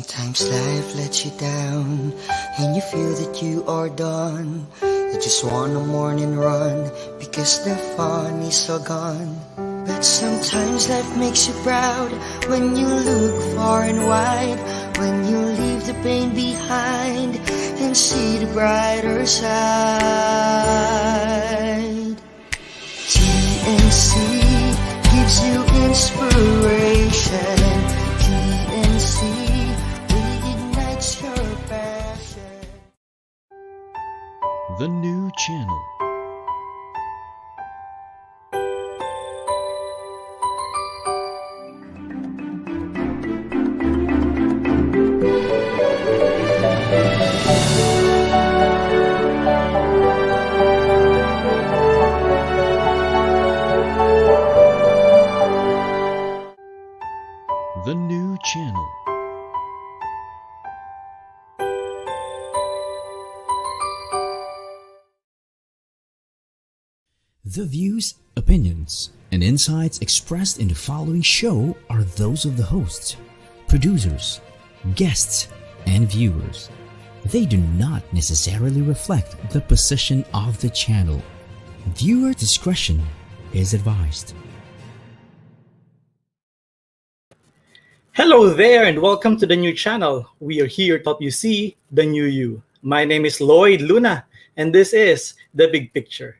Sometimes life lets you down and you feel that you are done. You just want a morning run because the fun is all gone. But sometimes life makes you proud when you look far and wide, when you leave the pain behind and see the brighter side. TNC gives you inspiration. TNC reignites your passion. The new channel. The new channel. The views, opinions, and insights expressed in the following show are those of the hosts, producers, guests, and viewers. They do not necessarily reflect the position of the channel. Viewer discretion is advised. Hello there and welcome to the new channel. We are here to help you see the new you. My name is Lloyd Luna and this is The Big Picture.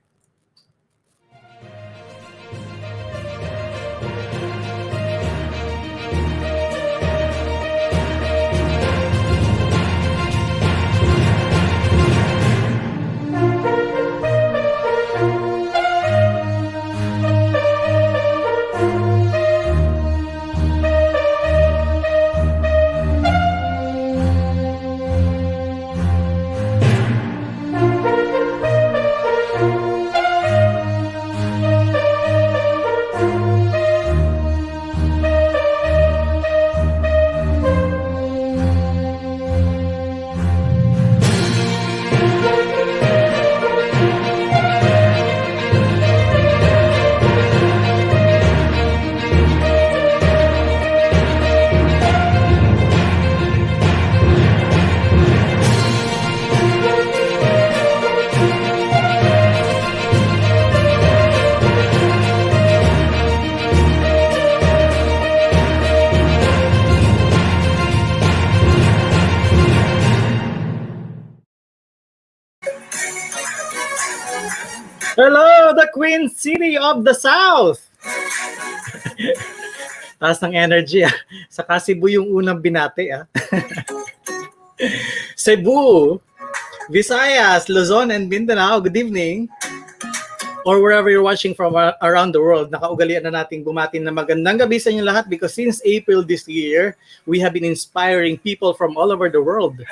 Hello, the Queen City of the South! Taas ng energy ah. Saka Cebu yung unang binati ah. Cebu, Visayas, Luzon, and Mindanao, good evening. Or wherever you're watching from around the world, nakaugalian na nating bumati na magandang gabi sa inyo lahat because since April this year, we have been inspiring people from all over the world.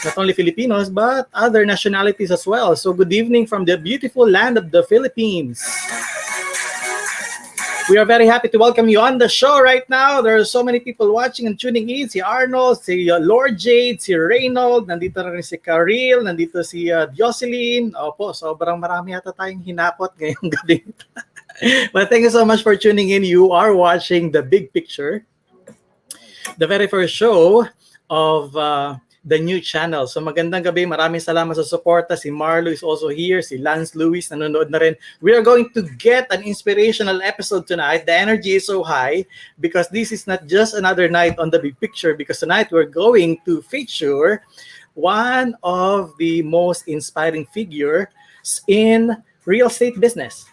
Not only Filipinos, but other nationalities as well. So good evening from the beautiful land of the Philippines. We are very happy to welcome you on the show right now. There are so many people watching and tuning in. Si Arnold, si Lord Jade, si Reynold, nandito na rin si Karil, nandito si Jocelyn. Opo, sobrang marami yata tayong hinakot ngayong gabi. But thank you so much for tuning in. You are watching The Big Picture, the very first show of the new channel. So magandang gabi, maraming salamat sa suporta. Si Marlo is also here, si Lance Luis nanonood na rin. We are going to get an inspirational episode tonight. The energy is so high because this is not just another night on The Big Picture, because tonight we're going to feature one of the most inspiring figures in real estate business.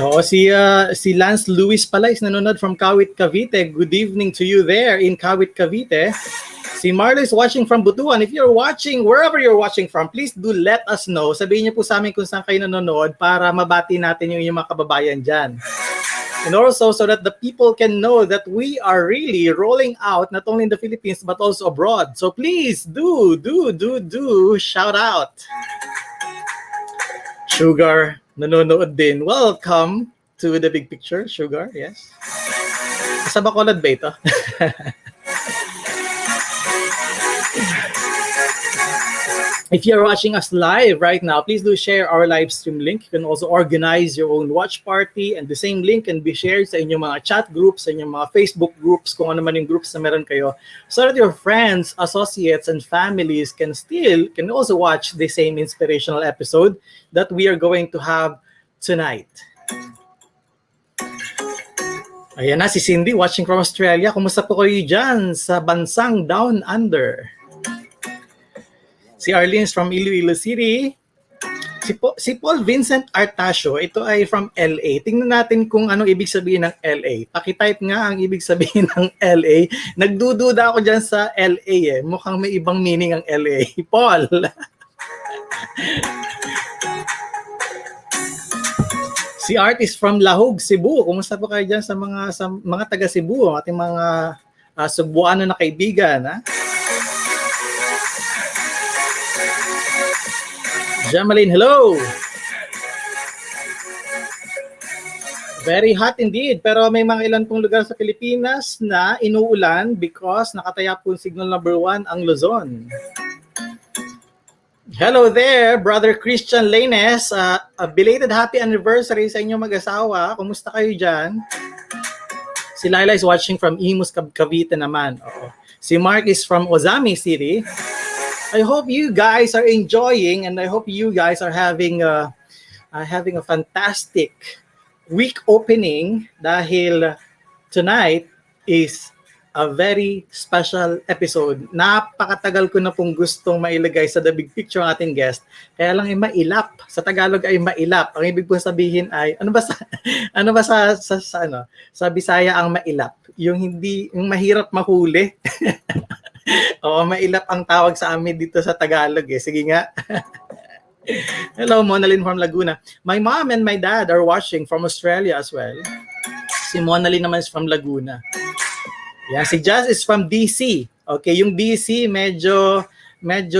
Oo, si Lance Luis pala is nanonood from Kawit, Cavite. Good evening to you there in Kawit, Cavite. Si Marlo is watching from Butuan. If you're watching, wherever you're watching from, please do let us know. Sabihin niyo po sa amin kung saan kayo nanonood para mabati natin yung mga kababayan dyan. And also so that the people can know that we are really rolling out not only in the Philippines but also abroad. So please do shout out. Sugar, nanonood din. Welcome to The Big Picture, Sugar. Yes. Sa Bacolod ba ito? If you're watching us live right now, please do share our live stream link. You can also organize your own watch party, and the same link can be shared sa inyong mga chat groups, sa inyong mga Facebook groups, kung ano man yung groups na meron kayo, so that your friends, associates, and families can also watch the same inspirational episode that we are going to have tonight. Ayan na si Cindy watching from Australia. Kumusta po kayo dyan sa bansang Down Under? Si Arlene is from Iloilo City. Si Paul Vincent Artasio, ito ay from LA. Tingnan natin kung anong ibig sabihin ng LA. Pakitype nga ang ibig sabihin ng LA. Nagdududa ako dyan sa LA eh. Mukhang may ibang meaning ang LA. Paul! Si Art is from Lahog, Cebu. Kumusta po kayo dyan sa mga taga Cebu, ating mga Cebuano na kaibigan, ha? Jamaline, hello! Very hot indeed, pero may mga ilan pong lugar sa Pilipinas na inuulan because nakataya po signal number 1 ang Luzon. Hello there, Brother Christian Lanes. A belated happy anniversary sa inyong mag-asawa. Kumusta kayo dyan? Si Laila is watching from Imus, Cavite naman. Oo. Si Mark is from Ozami City. I hope you guys are enjoying, and I hope you guys are having a fantastic week opening dahil tonight is a very special episode. Napakatagal ko na pong gustong mailagay sa the big picture ng ating guest. Kaya lang ay mailap. Sa Tagalog ay mailap. Ang ibig pong sabihin ay sa Bisaya ang mailap. Yung mahirap mahuli. Oo, mailap ang tawag sa amin dito sa Tagalog eh. Sige nga. Hello, Monalyn from Laguna. My mom and my dad are watching from Australia as well. Si Monalyn naman is from Laguna. Yeah, si Jazz is from DC. Okay, yung DC, medyo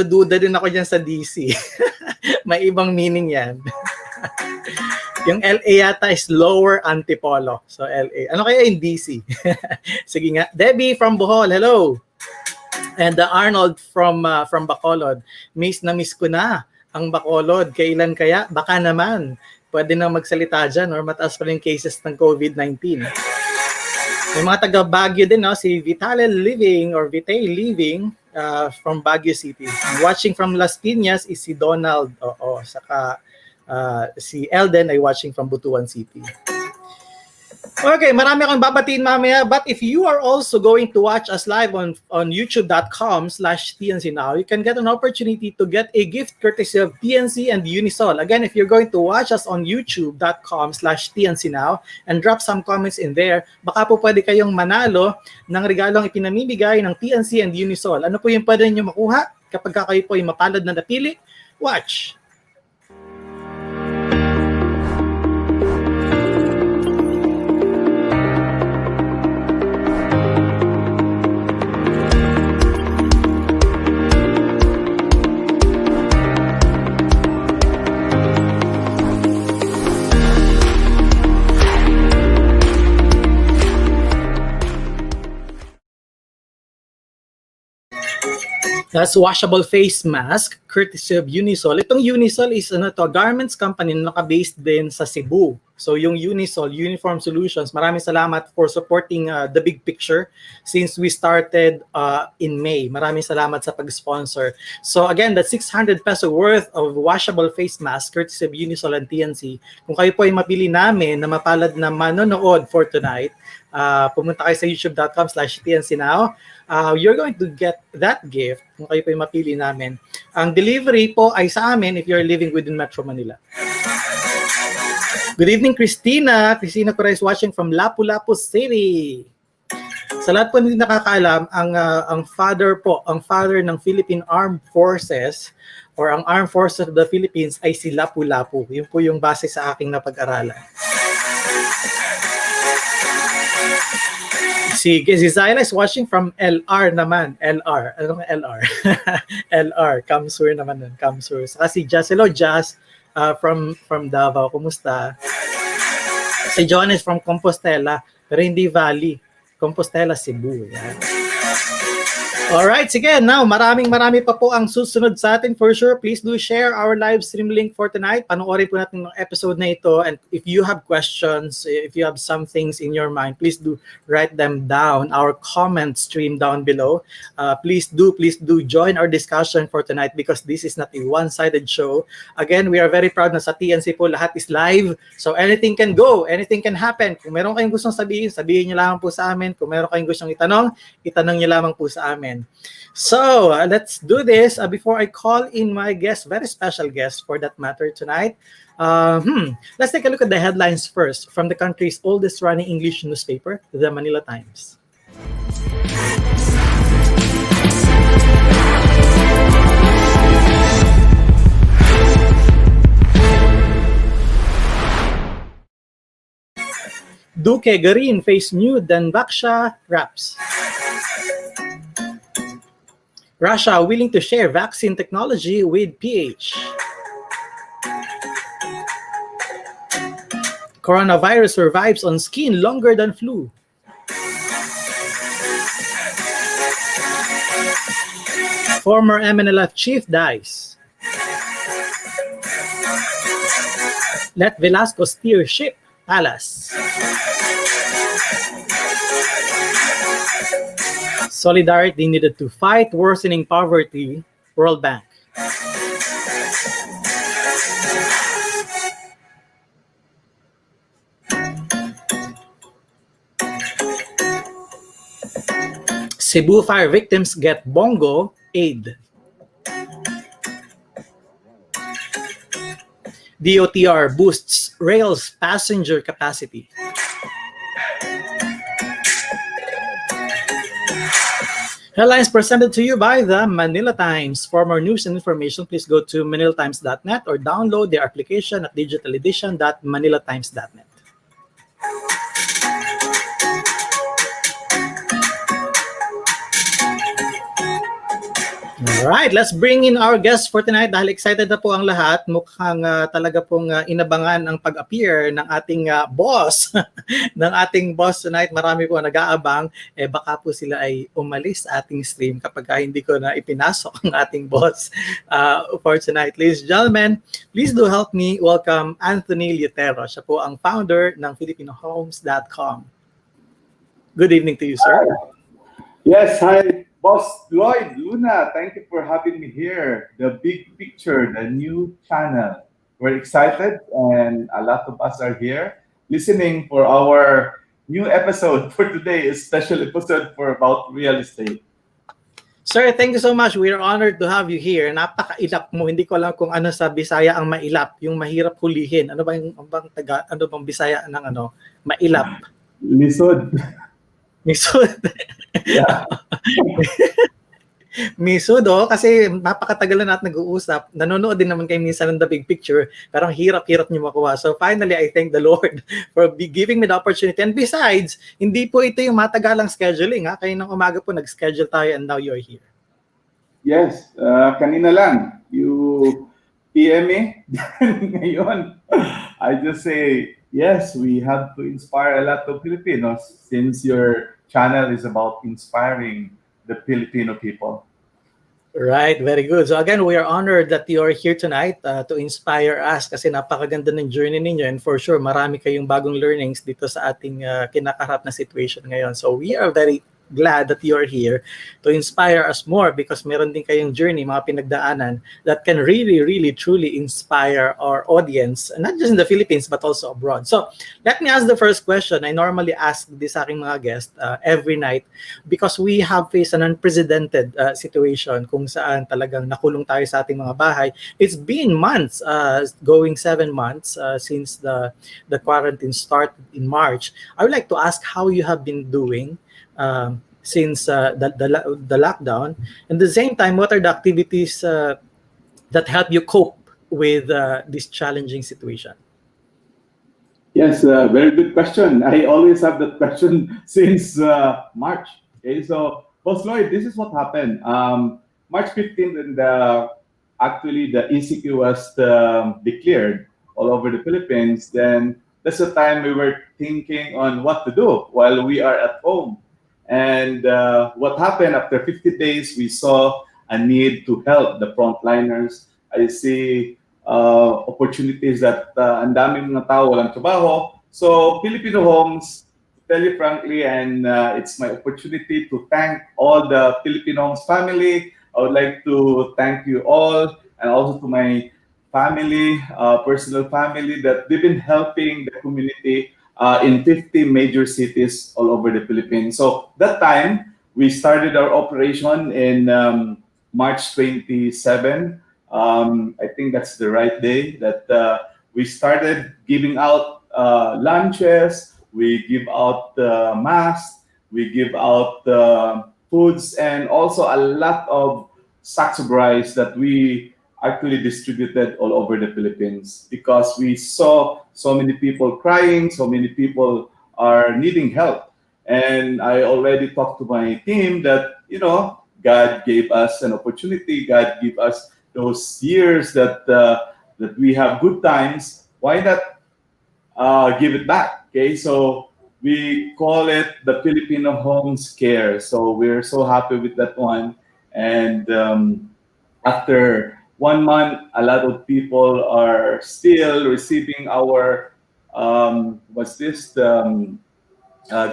duda din ako dyan sa DC. May ibang meaning yan. Yung LA yata is Lower Antipolo. So LA. Ano kaya yung DC? Sige nga. Debbie from Bohol, hello. And Arnold from Bacolod. Miss ko na ang Bacolod. Kailan kaya? Baka naman. Pwede na magsalita dyan or mataas pa rin cases ng COVID-19. May mga taga Baguio din, no? Si Vitale Living from Baguio City. Watching from Las Piñas is si Donald. Oo, saka si Elden ay watching from Butuan City. Okay, marami akong babatiin mamaya, but if you are also going to watch us live on youtube.com/TNCnow, you can get an opportunity to get a gift courtesy of TNC and Unisol. Again, if you're going to watch us on youtube.com/TNCnow and drop some comments in there, baka po pwede kayong manalo ng regalong ipinamimigay ng TNC and Unisol. Ano po yung pwede nyo makuha kapag kayo po ay mapalad na napili? Watch! That's washable face mask courtesy of Unisol. Itong Unisol is garments company na naka-based din sa Cebu. So yung Unisol, Uniform Solutions, maraming salamat for supporting the big picture since we started in May. Maraming salamat sa pag-sponsor. So again, that's 600 peso worth of washable face mask courtesy of Unisol and TNC. Kung kayo po ay mapili namin na mapalad na manonood for tonight, pumunta kayo sa youtube.com/TNCnow. You're going to get that gift kung kayo po ay mapili namin. Ang delivery po ay sa amin if you're living within Metro Manila. Good evening, Christina. Christina Correa is watching from Lapu-Lapu City. Sa lahat po hindi nakakaalam, ang father ng Philippine Armed Forces or ang Armed Forces of the Philippines ay si Lapu-Lapu. Yun po yung base sa aking napag-aralan. Si Zaina is watching from LR naman. LR. Anong LR? LR. Kamsur naman nun. Kamsur. Saka si Jazz. Hello, Jazz. From Davao. Kumusta? Si John is from Compostela. Pero hindi Valley. Compostela, Cebu. Yan. Alright, sige. Now, marami pa po ang susunod sa atin for sure. Please do share our live stream link for tonight. Panoorin po natin ng episode na ito. And if you have questions, if you have some things in your mind, please do write them down. Our comment stream down below. Please do join our discussion for tonight because this is not a one-sided show. Again, we are very proud na sa TNC po lahat is live. So anything can go, anything can happen. Kung meron kayong gustong sabihin, sabihin niyo lamang po sa amin. Kung meron kayong gustong itanong niyo lamang po sa amin. So let's do this. Before I call in my guest, very special guest for that matter tonight. Let's take a look at the headlines first from the country's oldest running English newspaper, the Manila Times. Duque Garin face new Danbaksha raps. Russia willing to share vaccine technology with PH. Coronavirus survives on skin longer than flu. Former MNLF chief dies. Let Velasco steer ship, Palace. Solidarity needed to fight worsening poverty, World Bank. Cebu fire victims get bongo aid. DOTR boosts rail's passenger capacity. Headlines presented to you by the Manila Times. For more news and information, please go to manilatimes.net or download their application at digitaledition.manilatimes.net. Alright, let's bring in our guest for tonight dahil excited na po ang lahat. Mukhang talaga pong inabangan ang pag-appear ng ating boss. ng ating boss tonight. Marami po nag-aabang. Baka po sila ay umalis sa ating stream kapag hindi ko na ipinasok ang ating boss for tonight. Ladies and gentlemen, please do help me welcome Anthony Leuterio. Siya po ang founder ng FilipinoHomes.com. Good evening to you, sir. Yes, hi. Boss Lloyd, Luna, thank you for having me here. The big picture, the new channel. We're excited and a lot of us are here listening for our new episode for today, a special episode for about real estate. Sir, thank you so much. We are honored to have you here. Napaka-ilap mo. Hindi ko alam kung ano sa Bisaya ang mailap, yung mahirap hulihin. Ano bang Bisaya ng mailap? Lisod. Misud. Yeah. Misud, kasi napakatagal na natin nag-uusap. Nanonood din naman kayo minsan ng The Big Picture, pero ang hirap-hirap niyo makuha. So finally, I thank the Lord for giving me the opportunity. And besides, hindi po ito yung matagalang scheduling. Kayo ng umaga po nag-schedule tayo and now you're here. Yes, kanina lang. You PM me. Ngayon, I just say, yes, we have to inspire a lot of Filipinos since your channel is about inspiring the Filipino people. Right, very good. So again, we are honored that you are here tonight to inspire us kasi napakaganda ng journey ninyo and for sure marami kayong bagong learnings dito sa ating kinakaharap na situation ngayon. So we are very glad that you are here to inspire us more because meron din kayong journey, mga pinagdaanan that can really, really, truly inspire our audience, not just in the Philippines but also abroad. So let me ask the first question. I normally ask this aking mga guests every night because we have faced an unprecedented situation kung saan talagang nakulong tayo sa ating mga bahay. It's been months, going 7 months since the quarantine started in March. I would like to ask how you have been doing since the lockdown. And at the same time, what are the activities that help you cope with this challenging situation? Yes, very good question. I always have that question since March. Okay, so Boss Lloyd, this is what happened. March 15th, and actually the ECQ was declared all over the Philippines. Then that's the time we were thinking on what to do while we are at home. And what happened after 50 days, we saw a need to help the frontliners. I see opportunities that ang daming mga tao walang trabaho. So Filipino Homes, to tell you frankly, and it's my opportunity to thank all the Filipino Homes family. I would like to thank you all, and also to my family, personal family, that they've been helping the community in 50 major cities all over the Philippines. So that time, we started our operation in March 27. I think that's the right day that we started giving out lunches, we give out masks, we give out foods, and also a lot of sacks of rice that we actually distributed all over the Philippines, because we saw so many people crying, so many people are needing help. And I already talked to my team that, God gave us an opportunity, God gave us those years that that we have good times. Why not give it back? Okay, so we call it the Filipino Homes Care. So we're so happy with that one. And after 1 month, a lot of people are still receiving our what's this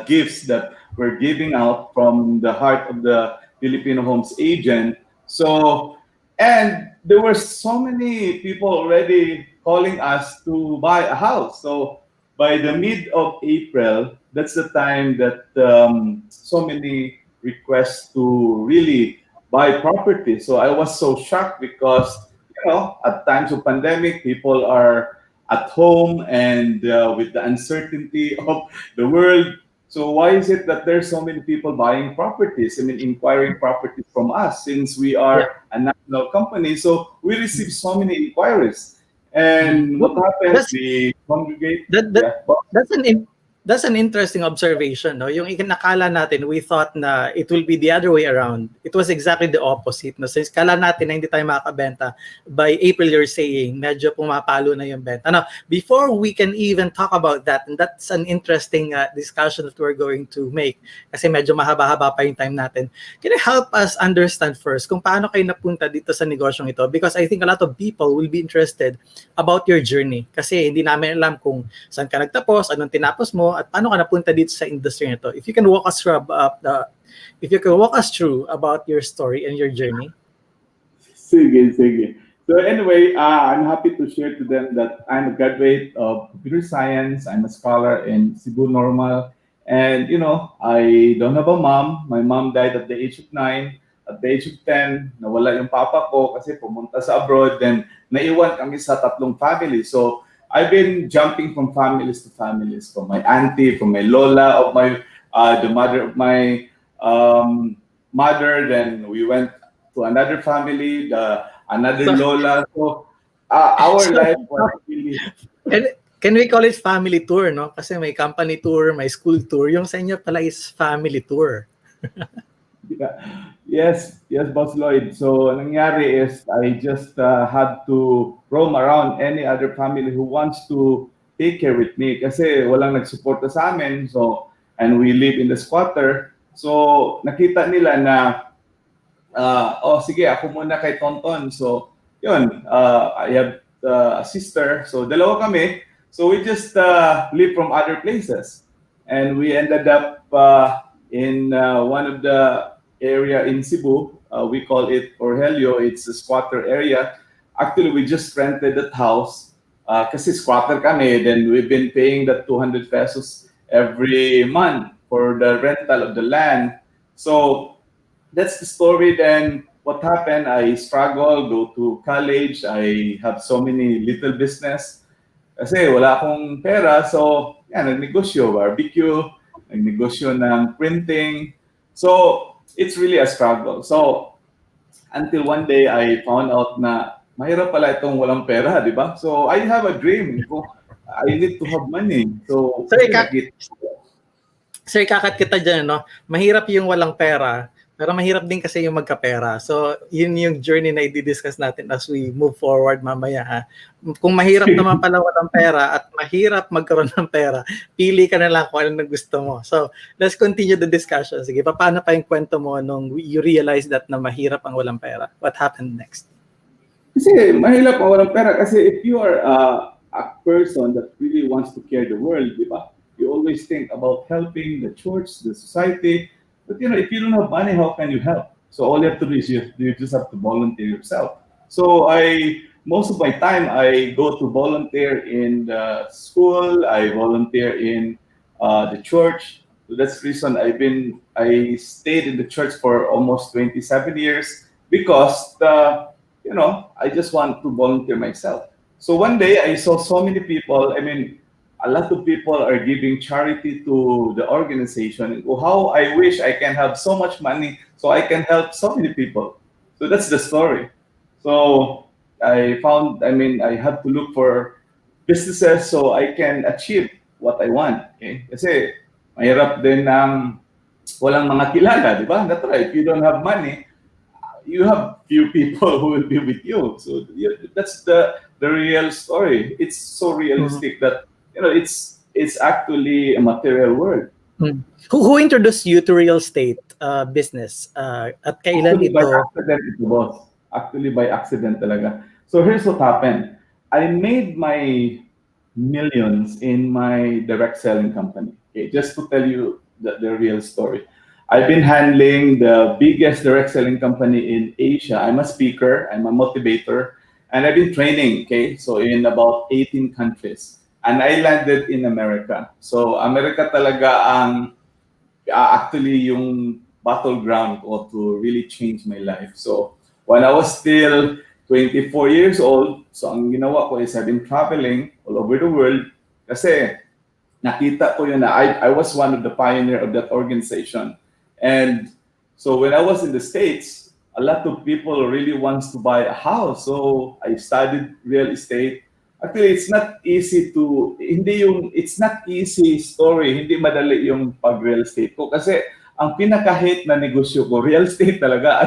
gifts that we're giving out from the heart of the Filipino Homes agent. So, and there were so many people already calling us to buy a house. So by the mid of April, that's the time that so many requests to really buy property. So I was so shocked because, at times of pandemic, people are at home, and with the uncertainty of the world. So why is it that there's so many people buying properties? I mean, inquiring properties from us, since we Yeah. are a national company. So we receive so many inquiries. And what Well, happens? that's We congregate. that, that Yeah. that's that's an interesting observation, no? Yung ikinakala natin, we thought na it will be the other way around. It was exactly the opposite, no? Since kala natin na hindi tayo makakabenta, by April you're saying medyo pumapalo na yung benta. Now, before we can even talk about that, and that's an interesting discussion that we're going to make, kasi medyo mahaba-haba pa yung time natin. Can you help us understand first kung paano kayo napunta dito sa negosyong ito? Because I think a lot of people will be interested about your journey. Kasi hindi namin alam kung saan ka nagtapos, anong tinapos mo, at paano ka napunta dito sa industry nito. If you can walk us through about your story and your journey. Sige, sige. So anyway, I'm happy to share to them that I'm a graduate of computer science. I'm a scholar in Cebu Normal. And, I don't have a mom. My mom died at the age of 9. At the age of 10, nawala yung papa ko kasi pumunta sa abroad. Then, naiwan kami sa tatlong family. So, I've been jumping from families to families, from my auntie, from my lola, of my the mother of my mother. Then we went to another family, another So- lola. So our So- life was really Can we call it family tour, no? Kasi may company tour, may school tour. Yung sa inyo pala is family tour. Yes, yes, Boss Lloyd. So, nangyari is I just had to roam around any other family who wants to take care with me kasi walang nagsuporta sa amin. So, and we live in the squatter. So, nakita nila na, sige, ako muna kay Tonton. So, yun, I have a sister. So, dalawa kami. So, we just live from other places. And we ended up in one of the area in Cebu. We call it Orhelio. It's a squatter area. Actually, we just rented that house kasi squatter kami. Then we've been paying that 200 pesos every month for the rental of the land. So that's the story. Then what happened? I struggled, go to college. I have so many little business. Kasi wala akong pera. So, nagnegosyo, barbecue, nagnegosyo ng printing. So, it's really a struggle. So, until one day, I found out na mahirap pala itong walang pera, di ba? So, I have a dream. I need to have money. So, Sir, ikakat kita dyan, no? Mahirap yung walang pera, Pero mahirap din kasi yung magkapera. So, yun yung journey na i-discuss natin as we move forward mamaya. Ha? Kung mahirap naman pala walang pera at mahirap magkaroon ng pera, pili ka na lang kung ano na gusto mo. So, let's continue the discussion. Sige, paano pa yung kwento mo nung you realize that na mahirap ang walang pera? What happened next? Kasi mahirap ang walang pera. Kasi if you are a person that really wants to care the world, di ba? You always think about helping the church, the society. But if you don't have money, how can you help? So all you have to do is you just have to volunteer yourself. So most of my time, I go to volunteer in the school. I volunteer in the church. So that's the reason I stayed in the church for almost 27 years because I just want to volunteer myself. So one day I saw so many people. I mean, a lot of people are giving charity to the organization. How I wish I can have so much money so I can help so many people. So that's the story. So I have to look for businesses so I can achieve what I want. Okay? Kasi mahirap din ng walang mga kilala, di ba? That's right. If you don't have money, you have few people who will be with you. So that's the real story. It's so realistic that it's actually a material world. Who introduced you to real estate business? At kailan Actually, by ito? accident ito, boss. Actually, by accident talaga. So here's what happened. I made my millions in my direct selling company. Okay, just to tell you the real story. I've been handling the biggest direct selling company in Asia. I'm a speaker, I'm a motivator, and I've been training, okay, so in about 18 countries. And I landed in America. So America talaga ang actually yung battleground ko to really change my life. So when I was still 24 years old, so ang ginawa ko is I've been traveling all over the world kasi nakita ko yun na I was one of the pioneer of that organization. And so when I was in the States, a lot of people really wants to buy a house. So I studied real estate. Actually, it's not easy it's not easy story, hindi madali yung pag-real estate ko. Kasi ang pinaka-hate na negosyo ko, real estate talaga.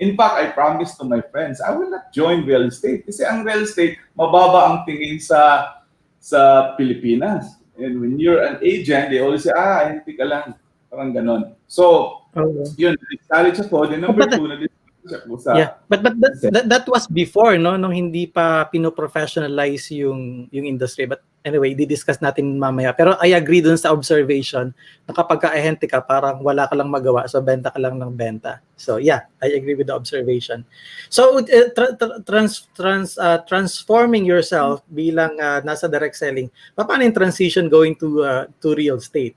In fact, I promised to my friends, I will not join real estate. Kasi ang real estate, mababa ang tingin sa Pilipinas. And when you're an agent, they always say, hindi ka lang. Parang ganon. So, yun, college ako. Then number two, na-discuss ako sa... Yeah, but that was before, no? Nung hindi pa pino-professionalize yung industry. But anyway, di-discuss natin mamaya. Pero I agree dun sa observation na kapag ka-ahente ka, parang wala ka lang magawa. So, benta ka lang ng benta. So, yeah, I agree with the observation. So, transforming yourself bilang nasa direct selling, paano yung transition going to real estate?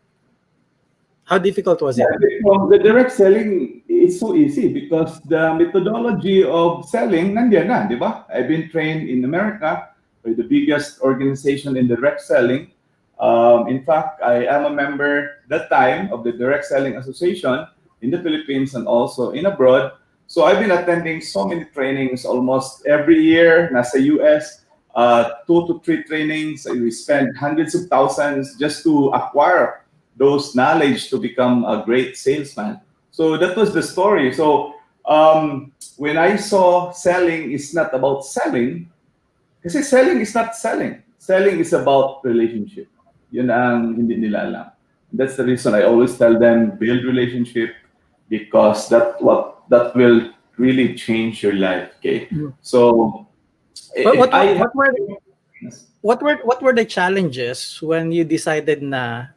How difficult was it? Well, the direct selling is so easy because the methodology of selling nandiyan na, di ba? I've been trained in America by the biggest organization in direct selling. In fact, I am a member that time of the Direct Selling Association in the Philippines and also in abroad. So I've been attending so many trainings almost every year. Nasa US, 2 to 3 trainings. We spend hundreds of thousands just to acquire those knowledge to become a great salesman. So that was the story. So when I saw selling is not about selling, kasi selling is not selling. Selling is about relationship. Yun ang hindi nila alam. That's the reason I always tell them build relationship because that will really change your life. Okay. So what were the challenges when you decided na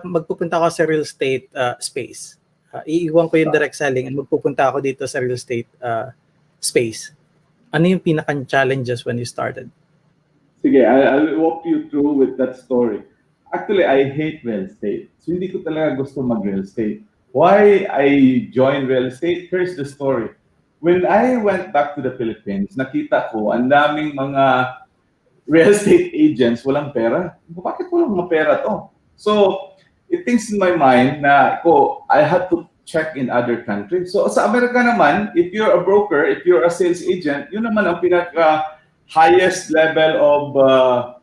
magpupunta ako sa real estate space? Iiwan ko yung direct selling and magpupunta ako dito sa real estate space. Ano yung pinaka-challenges when you started? Sige, I'll walk you through with that story. Actually, I hate real estate. So hindi ko talaga gusto mag-real estate. Why I joined real estate? Here's the story. When I went back to the Philippines, nakita ko ang daming mga real estate agents walang pera. Bakit walang mga pera to? So, it thinks in my mind na I had to check in other countries. So, sa Amerika naman, if you're a broker, if you're a sales agent, yun naman ang pinaka-highest level of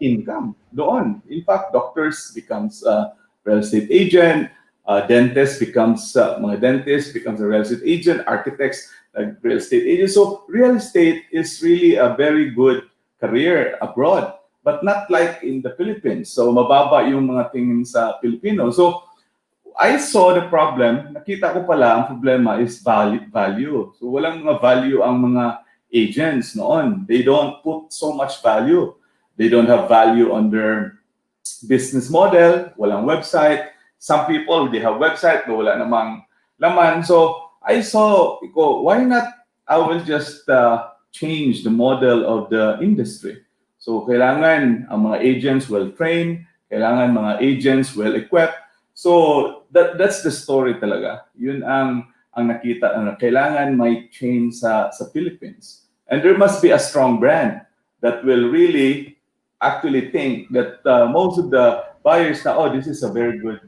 income doon. In fact, doctors becomes a real estate agent, Dentist becomes, mga dentist becomes a real estate agent, architects, real estate agent. So real estate is really a very good career abroad, but not like in the Philippines. So mababa yung mga tingin sa Pilipino. So I saw the problem. Nakita ko pala ang problema is value. So walang mga value ang mga agents noon. They don't put so much value. They don't have value on their business model. Walang website. Some people, they have website, but wala namang laman. So I saw, why not? I will just change the model of the industry. So kailangan ang mga agents well-trained, kailangan mga agents well-equipped. So that's the story talaga. Yun ang nakita na kailangan may change sa Philippines. And there must be a strong brand that will really actually think that most of the buyers na, oh, this is a very good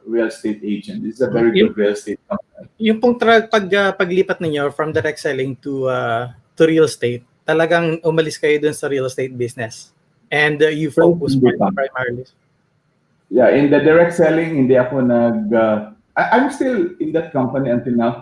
real estate agent. This is a very good real estate company. Yung pong paglipat ninyo from direct selling to real estate, talagang umalis kayo dun sa real estate business. And you focus primarily. Yeah, in the direct selling, hindi ako I'm still in that company until now.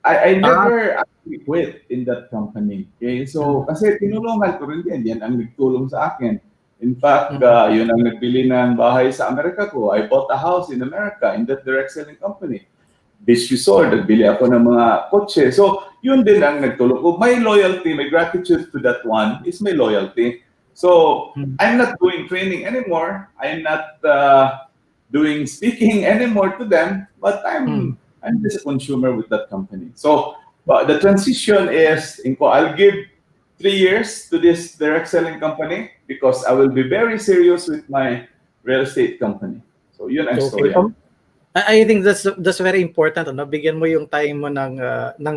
I never actually quit in that company. Okay, so kasi tinulungan ko rin yan ang nagtulong sa akin. In fact, yun ang nagbili ng bahay sa Amerika ko. I bought a house in America in that direct selling company. This resort, nagbili ako ng mga kotse. So yun din ang nagtulong ko. My loyalty, my gratitude to that one is my loyalty. So I'm not doing training anymore. I'm not doing speaking anymore to them. But I'm just a consumer with that company. So the transition is, I'll give 3 years to this direct selling company because I will be very serious with my real estate company. So yun ang story. I think that's very important. Ano? Bigyan mo yung time mo ng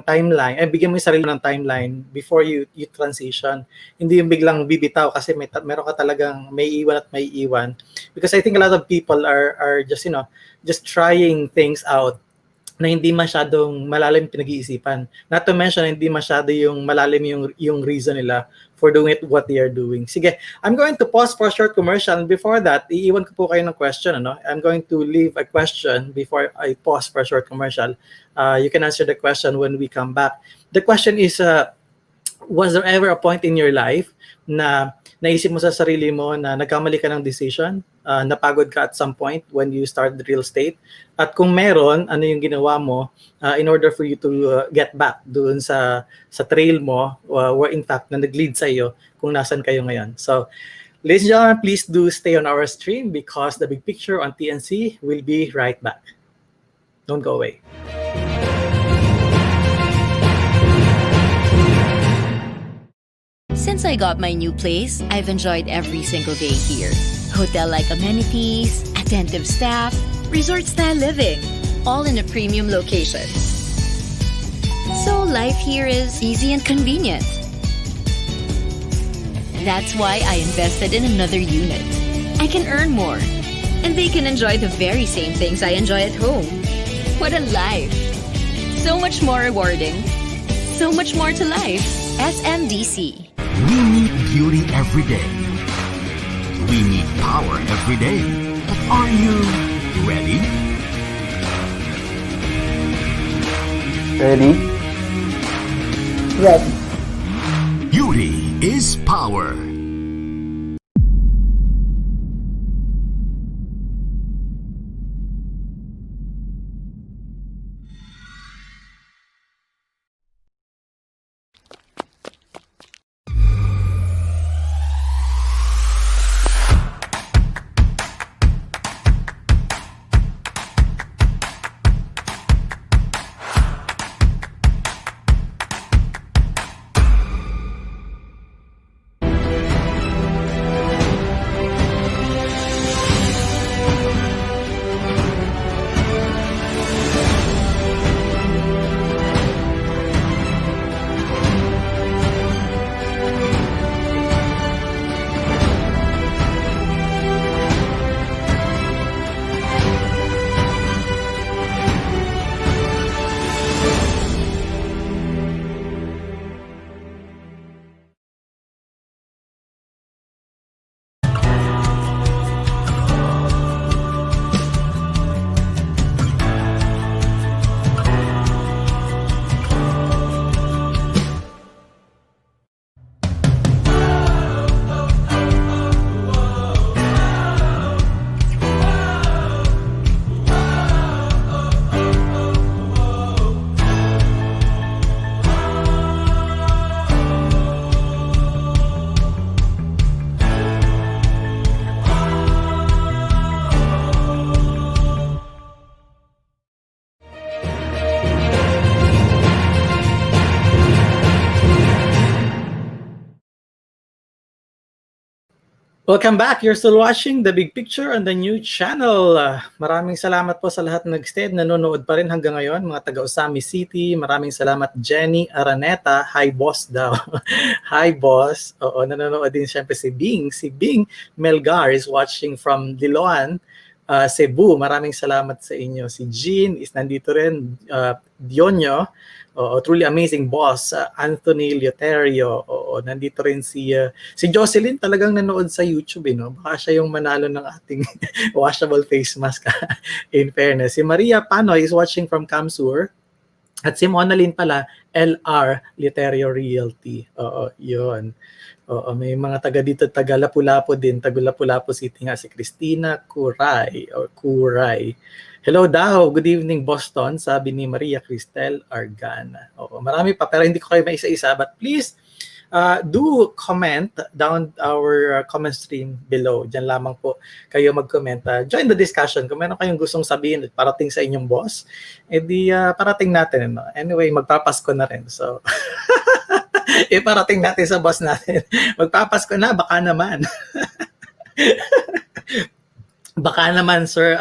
timeline. Bigyan mo yung sarili mo ng timeline before you transition. Hindi yung biglang bibitaw kasi meron ka talagang may iwan at may iwan. Because I think a lot of people are just just trying things out na hindi masyadong malalim pinag-iisipan. Not to mention, hindi masyado yung malalim yung reason nila for doing what they are doing. Sige, I'm going to pause for a short commercial. And before that, iiwan ko po kayo ng question. I'm going to leave a question before I pause for a short commercial. You can answer the question when we come back. The question is, was there ever a point in your life na naisip mo sa sarili mo na nagkamali ka ng decision, napagod ka at some point when you started real estate? At kung meron, ano yung ginawa mo in order for you to get back doon sa trail mo where in fact na nag-lead sa iyo kung nasan kayo ngayon. So, ladies and gentlemen, please do stay on our stream because the big picture on TNC will be right back. Don't go away. Since I got my new place, I've enjoyed every single day here. Hotel-like amenities, attentive staff, resort-style living, all in a premium location. So life here is easy and convenient. That's why I invested in another unit. I can earn more, and they can enjoy the very same things I enjoy at home. What a life! So much more rewarding. So much more to life. SMDC. We need beauty every day. We need power every day. But are you ready? Ready? Ready. Beauty is power. Welcome back. You're still watching The Big Picture on the new channel. Maraming salamat po sa lahat na nag-stay, nanonood pa rin hanggang ngayon. Mga taga Osami City, maraming salamat. Jenny Araneta, hi boss daw. Hi boss. Oo, nanonood din siyempre si Bing. Si Bing Melgar is watching from Liloan, Cebu. Maraming salamat sa inyo. Si Jean is nandito rin. Dionyo. Oo, truly amazing boss. Anthony Leuterio. Oo, nandito rin si Jocelyn, talagang nanood sa YouTube, no? Baka siya yung manalo ng ating washable face mask. In fairness. Si Maria Panoy is watching from Kamsur. At si Monalyn pala, LR Leuterio Realty. Oo, yun. Oo, may mga taga dito, taga Lapu-Lapu din. Taga Lapu-Lapu City nga, si Christina Kuray or Kuray. Hello daw, good evening Boston, sabi ni Maria Cristel Argana. Oo, marami pa pero hindi ko kayo maisa-isa, but please do comment down our comment stream below. Diyan lamang po kayo mag-comment. Join the discussion. Kung meron kayong gustong sabihin at parating sa inyong boss, edi parating natin. No? Anyway, magpapasko na rin. So, iparating natin sa boss natin. Magpapasko na, baka naman. Baka naman Sir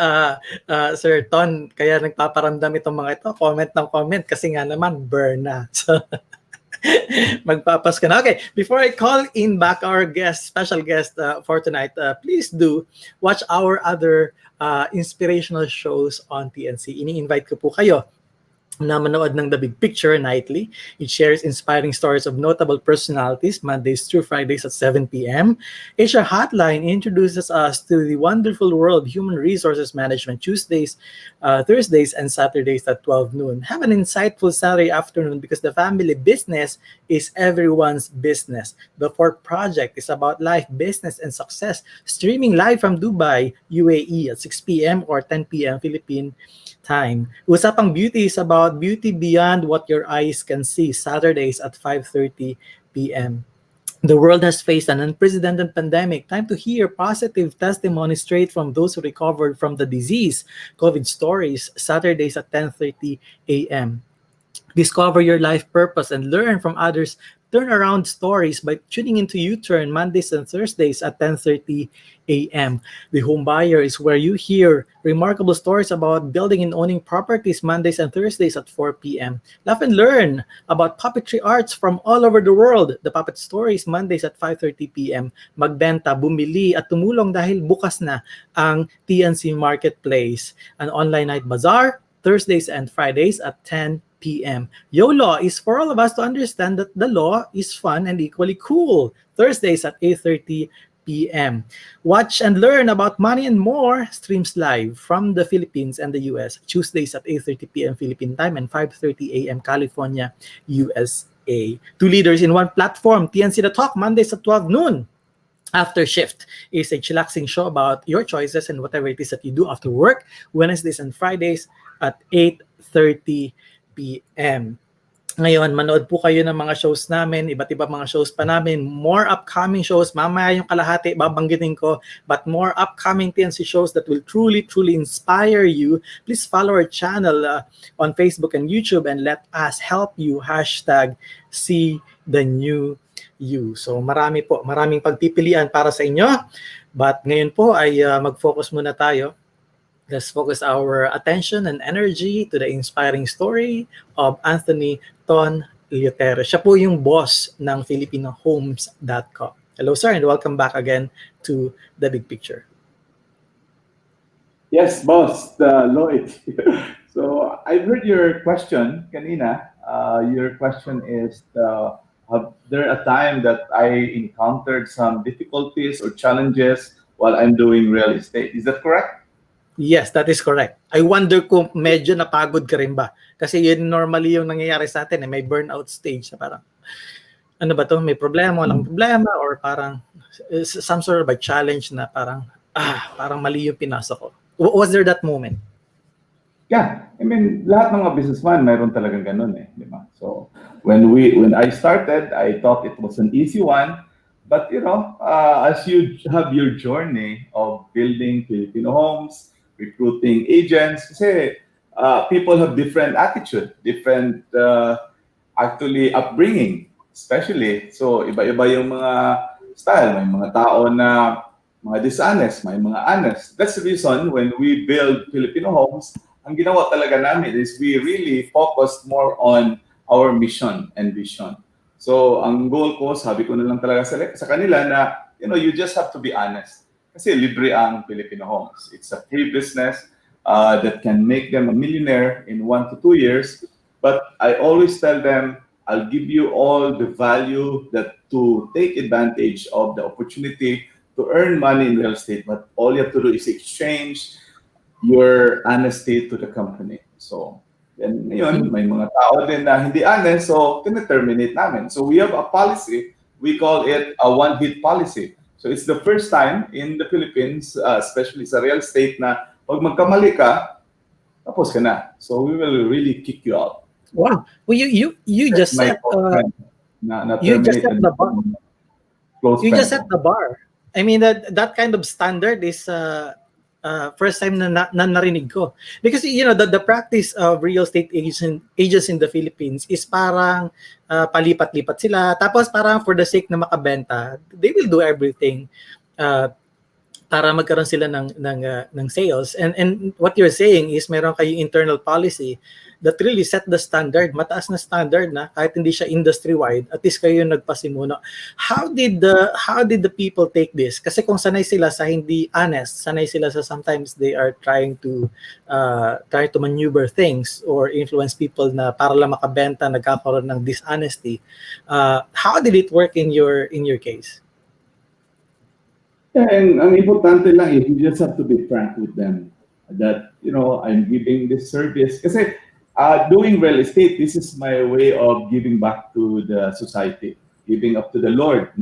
Ton, kaya nagpaparamdam itong mga ito, comment ng comment kasi nga naman burn na. So magpapas ka na. Okay, before I call in back our special guest for tonight, please do watch our other inspirational shows on TNC. Ini-invite ko po kayo na manood ng The Big Picture nightly. It shares inspiring stories of notable personalities Mondays through Fridays at 7 p.m. HR Hotline introduces us to the wonderful world of human resources management Tuesdays, Thursdays, and Saturdays at 12 noon. Have an insightful Saturday afternoon because the family business is everyone's business. The Fort Project is about life, business, and success. Streaming live from Dubai, UAE at 6 p.m. or 10 p.m. Philippine time. Usapang Beauty is about beauty beyond what your eyes can see. Saturdays at 5:30 p.m. The world has faced an unprecedented pandemic. Time to hear positive testimonies straight from those who recovered from the disease. COVID stories. Saturdays at 10:30 a.m. Discover your life purpose and learn from others' turnaround stories by tuning into U-Turn Mondays and Thursdays at 10:30 a.m. The Home Buyer is where you hear remarkable stories about building and owning properties Mondays and Thursdays at 4 p.m. Laugh and learn about puppetry arts from all over the world. The Puppet Stories Mondays at 5:30 p.m. Magbenta, bumili at tumulong dahil bukas na ang TNC Marketplace. An online night bazaar Thursdays and Fridays at 10 p.m. YOLO is for all of us to understand that the law is fun and equally cool. Thursdays at 8:30 p.m. Watch and learn about money and more streams live from the Philippines and the US. Tuesdays at 8:30 p.m. Philippine time and 5:30 a.m. California, USA. Two leaders in one platform. TNC The Talk Mondays at 12 noon. After Shift is a chillaxing show about your choices and whatever it is that you do after work. Wednesdays and Fridays at 8:30 p.m. Ngayon, manood po kayo ng mga shows namin, iba't iba mga shows pa namin, more upcoming shows, mamaya yung kalahati, babanggitin ko, but more upcoming TNC shows that will truly, truly inspire you. Please follow our channel on Facebook and YouTube and let us help you. #See the new you. So marami po, maraming pagpipilian para sa inyo, but ngayon po ay mag-focus muna tayo. Let's focus our attention and energy to the inspiring story of Anthony Ton Leuterio. Siya po yung boss ng FilipinoHomes.com. Hello sir and welcome back again to The Big Picture. Yes, boss, Lloyd. So I've heard your question kanina. Your question is, there a time that I encountered some difficulties or challenges while I'm doing real estate? Is that correct? Yes, that is correct. I wonder kung medyo napagod ka rin ba? Kasi yun normally yung nangyayari sa atin, may burnout stage na parang, ano ba to, may problema, walang problema, or parang some sort of a challenge na parang mali yung pinasok ko. Was there that moment? Yeah, I mean, lahat ng mga businessman mayroon talagang ganun di ba? So when I started, I thought it was an easy one, but as you have your journey of building Filipino homes, recruiting agents, kasi people have different attitude, different actually upbringing, especially. So iba-iba yung mga style. May mga tao na mga dishonest, may mga honest. That's the reason when we build Filipino homes, ang ginawa talaga namin is we really focused more on our mission and vision. So, ang goal ko, sabi ko na lang talaga sa kanila na, you just have to be honest. Kasi libre ang Filipino homes. It's a free business that can make them a millionaire in 1 to 2 years. But I always tell them, I'll give you all the value that to take advantage of the opportunity to earn money in real estate. But all you have to do is exchange your honesty to the company. So, then yun, may mga tao din na hindi honest, so tine-terminate namin. So we have a policy, we call it a one-hit policy. So it's the first time in the Philippines, especially sa real estate, na pag magkamali ka, tapos ka na. So we will really kick you out. Wow. Well, you just set you just set the bar. You just set the bar. I mean that kind of standard is first time na narinig ko. Because the practice of real estate agents in the Philippines is parang palipat-lipat sila. Tapos parang for the sake na makabenta, they will do everything para magkaroon sila ng sales. And what you're saying is meron kayong internal policy that really set the standard, mataas na standard na kahit hindi siya industry-wide, at least kayo yung nagpasimuno. How did the people take this? Kasi kung sanay sila sa hindi honest, sanay sila sa sometimes they are trying to maneuver things or influence people na para lang makabenta, nagkakaroon ng dishonesty. How did it work in your case? And ang importante lang is you just have to be frank with them that, I'm giving this service. Kasi doing real estate, this is my way of giving back to the society, giving up to the Lord.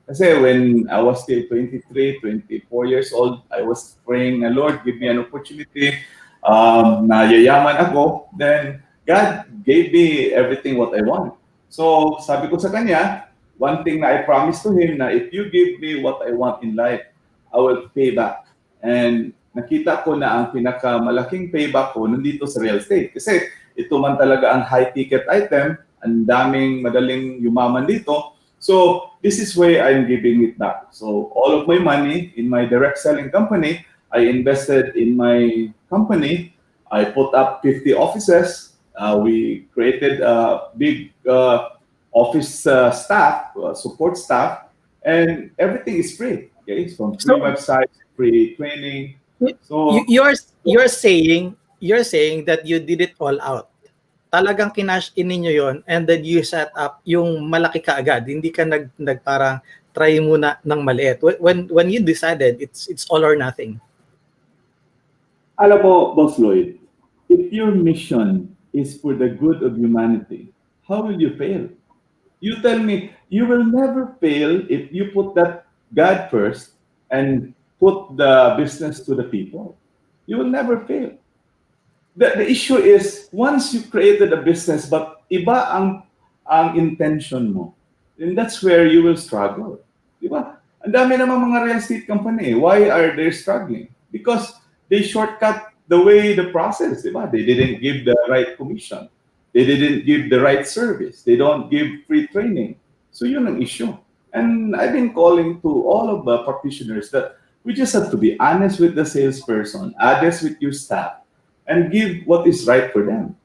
Kasi when I was still 23, 24 years old, I was praying, Lord, give me an opportunity. Na yayaman ako, then God gave me everything what I want. So sabi ko sa kanya, one thing na I promised to him na if you give me what I want in life, I will pay back. And nakita ko na ang pinakamalaking payback ko nandito sa real estate. Kasi ito man talaga ang high-ticket item, ang daming madaling yumaman dito. So this is where I'm giving it back. So all of my money in my direct selling company, I invested in my company. I put up 50 offices. We created a big office staff, support staff, and everything is free. Okay, from free websites, free training. So you're saying that you did it all out. Talagang kinash in ninyo yon, and then you set up yung malaki ka agad. Hindi ka nagparang try muna ng maliit. When you decided it's all or nothing. Alam mo, Boss Lloyd, if your mission is for the good of humanity, how will you fail? You tell me, you will never fail if you put that God first and put the business to the people. You will never fail. The issue is, once you created a business, but iba ang intention mo, then that's where you will struggle. Diba? Ang dami namang mga real estate company. Why are they struggling? Because they shortcut the way the process. Diba? They didn't give the right commission. They didn't give the right service. They don't give free training. So yun ang issue. And I've been calling to all of the practitioners that we just have to be honest with the salesperson, honest with your staff, and give what is right for them.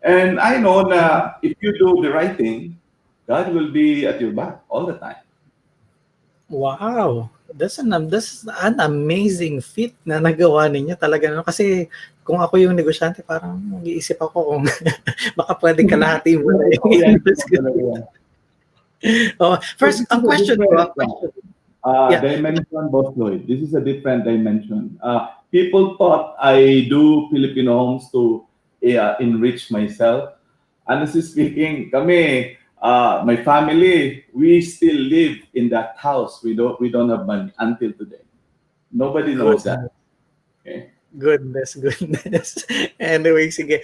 And I know that if you do the right thing, God will be at your back all the time. Wow. That's an amazing feat na nagawa ninyo talaga. Kasi kung ako yung negosyante, parang mag-iisip ako kung baka pwedeng kalahati mo na yung first, ang question ko. Dimension, Boss Lloyd. This is a different dimension. People thought I do Filipino homes to enrich myself. Honestly speaking, kami, my family, we still live in that house. We don't have money until today. Nobody knows that. Okay. Goodness. Anyway, sige.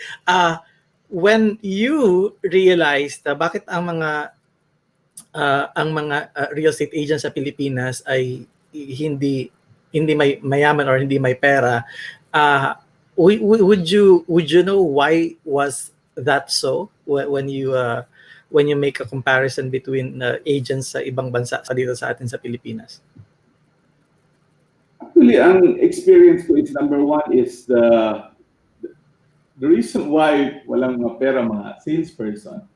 When you realized bakit ang mga real estate agents sa Pilipinas ay hindi may mayaman or hindi may pera, would you know why was that so when you make a comparison between agents sa ibang bansa sa dito sa atin sa Pilipinas? Actually, ang experience ko is number one is the reason why walang mga pera mga salesperson.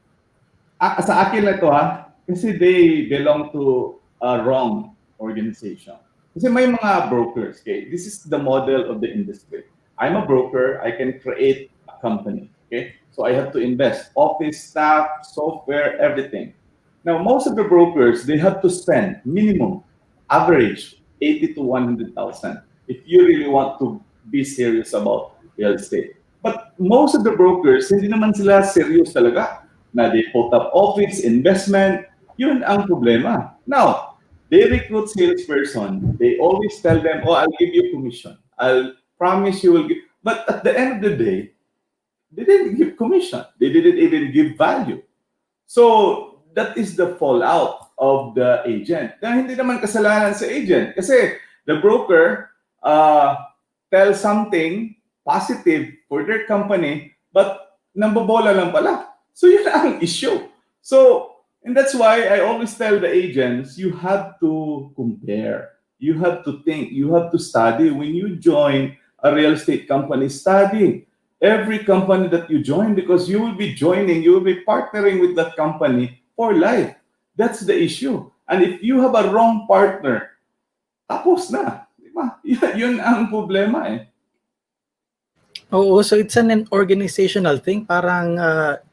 Sa akin na to ha, kasi they belong to a wrong organization. Kasi may mga brokers, okay? This is the model of the industry. I'm a broker, I can create a company, okay? So I have to invest office staff, software, everything. Now, most of the brokers, they have to spend minimum, average, 80 to 100,000 if you really want to be serious about real estate. But most of the brokers, hindi naman sila serious talaga na they put up office, investment, yun ang problema. Now, they recruit salesperson. They always tell them, oh, I'll give you commission. I'll promise you will give. But at the end of the day, they didn't give commission. They didn't even give value. So, that is the fallout of the agent. Na hindi naman kasalanan sa agent. Kasi the broker tells something positive for their company, but nambobola lang pala. So yun ang issue. So, and that's why I always tell the agents, you have to compare. You have to think. You have to study. When you join a real estate company, study every company that you join because you will be joining, you will be partnering with that company for life. That's the issue. And if you have a wrong partner, tapos na. Diba? Yun ang problema eh. Oo, so it's an organizational thing, parang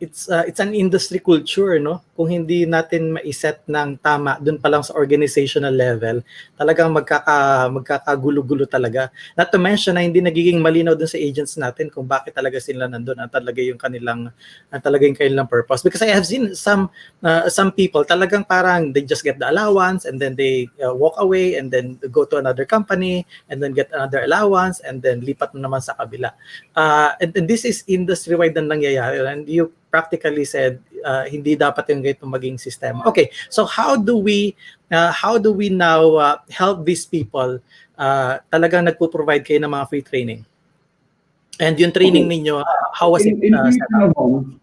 it's an industry culture, no? Kung hindi natin ma-set ng tama doon pa lang sa organizational level, talagang magkakagulo-gulo talaga. Not to mention na hindi nagiging malinaw doon sa agents natin kung bakit talaga sila nandoon, ang talaga yung kanilang purpose. Because I have seen some people talagang parang they just get the allowance and then they walk away and then go to another company and then get another allowance and then lipat na naman sa kabila. And this is industry-wide na nangyayari, and you practically said hindi dapat yung ganito maging system. Okay, so how do we now help these people? Talagang nagpo-provide kayo ng mga free training, and yung training ninyo, how was it set up?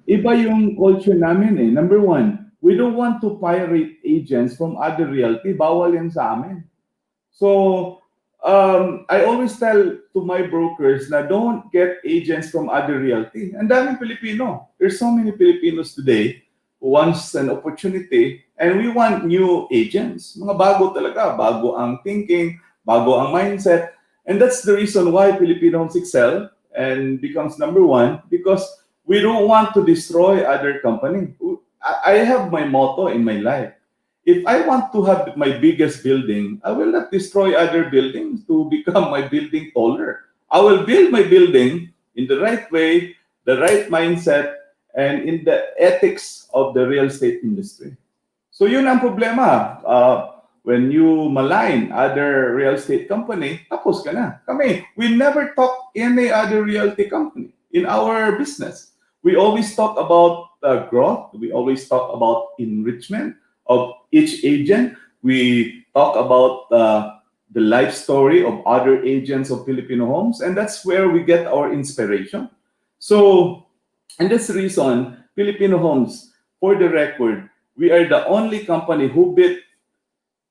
Iba yung culture namin eh. Number one, we don't want to pirate agents from other realty. Bawal yan sa amin. So I always tell to my brokers na don't get agents from other realty. Ang daming Pilipino. There's so many Filipinos today who wants an opportunity and we want new agents. Mga bago talaga. Bago ang thinking, bago ang mindset. And that's the reason why Filipinos excel and becomes number one because we don't want to destroy other company. I have my motto in my life. If I want to have my biggest building, I will not destroy other buildings to become my building taller. I will build my building in the right way, the right mindset, and in the ethics of the real estate industry. So yun ang problema. When you malign other real estate company, tapos ka na. Kami, we never talk any other realty company in our business. We always talk about growth. We always talk about enrichment of each agent. We talk about the life story of other agents of Filipino homes, and that's where we get our inspiration. So, and that's the reason Filipino Homes, for the record, we are the only company who beat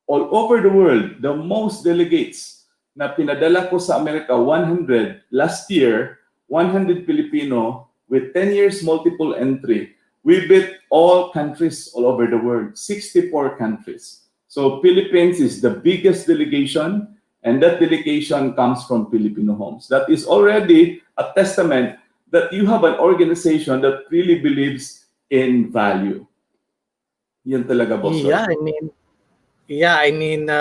all over the world the most delegates na pinadala ko sa Amerika, 100 last year, 100 Filipino with 10 years multiple entry. We beat all countries all over the world, 64 countries. So Philippines is the biggest delegation, and that delegation comes from Filipino Homes. That is already a testament that you have an organization that really believes in value. Yan talaga, boss. Yeah, I mean,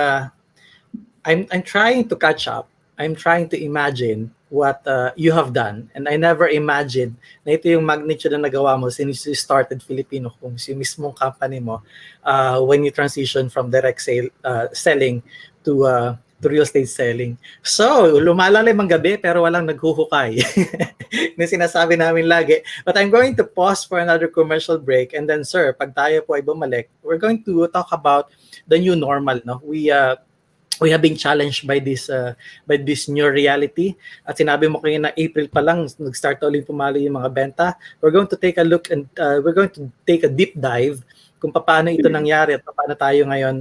I'm trying to catch up. I'm trying to imagine what you have done, and I never imagined na ito yung magnitude na nagawa mo since you started Filipino Homes, yung mismong company mo, when you transition from direct selling to real estate selling. So, lumalalim ang gabi pero walang naghuhukay. Na sinasabi namin lagi. But I'm going to pause for another commercial break, and then sir, pag tayo po ay bumalik, we're going to talk about the new normal. No, we have been challenged by this new reality. At sinabi mo kayo na April pa lang nag-start ulit pumali yung mga benta. We're going to take a look and we're going to take a deep dive kung paano ito nangyari at paano tayo ngayon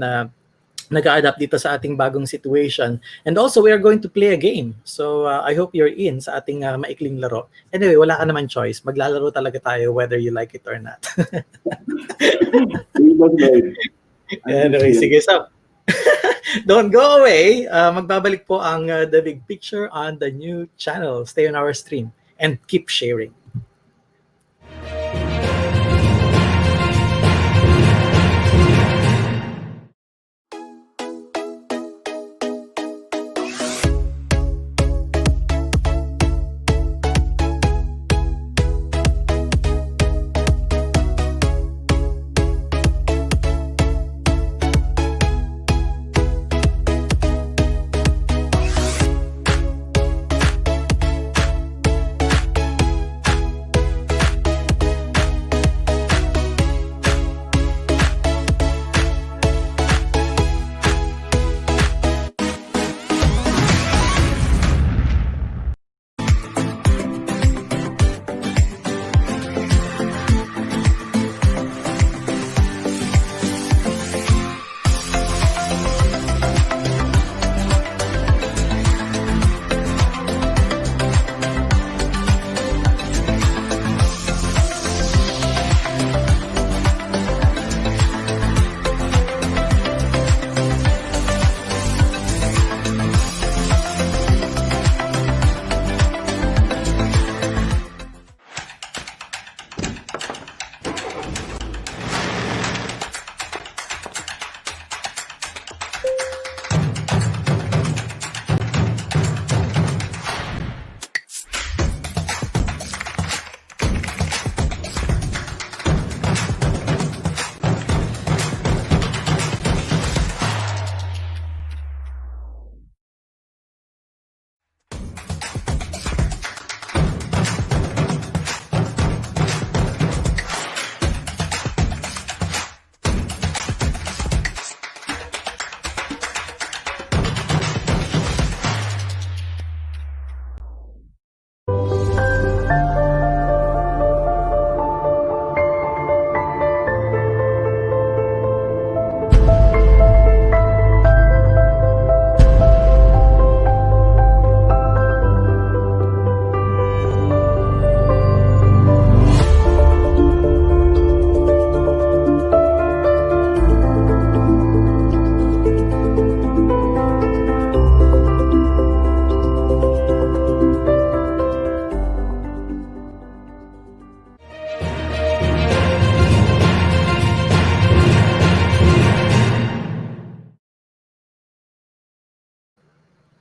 nag-adapt dito sa ating bagong situation. And also, we are going to play a game. So, I hope you're in sa ating maikling laro. Anyway, wala ka naman choice. Maglalaro talaga tayo whether you like it or not. Anyway, sige. So, don't go away. Magbabalik po ang The Big Picture on the new channel. Stay on our stream and keep sharing.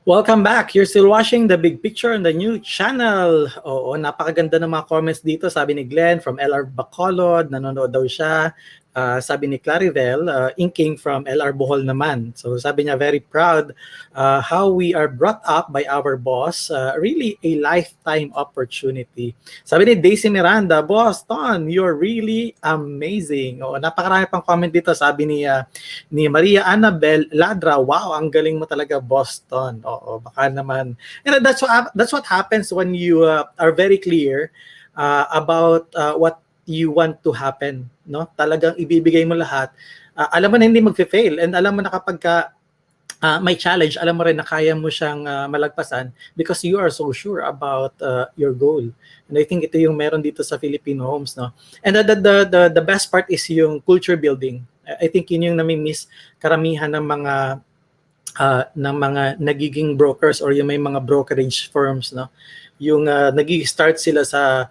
Welcome back. You're still watching The Big Picture on the new channel. Oo, napakaganda ng mga comments dito. Sabi ni Glenn from LR Bacolod, nanonood daw siya. Sabi ni Claribel, inking from LR Bohol naman. So sabi niya, very proud how we are brought up by our boss. Really a lifetime opportunity. Sabi ni Daisy Miranda, Boss Ton, you're really amazing. O, napakarami pang comment dito. Sabi ni Maria Annabel Ladra, wow, ang galing mo talaga, Boss Ton. Oo, baka naman. And that's what happens when you are very clear about what you want to happen, no? Talagang ibibigay mo lahat. Alam mo na hindi magfe-fail, and alam mo na kapag may challenge, alam mo rin na kaya mo siyang malagpasan because you are so sure about your goal. And I think ito yung meron dito sa Filipino homes, no? And the best part is yung culture building. I think yun yung nami-miss karamihan ng mga nagiging brokers or yung may mga brokerage firms, no? Yung nag-start sila sa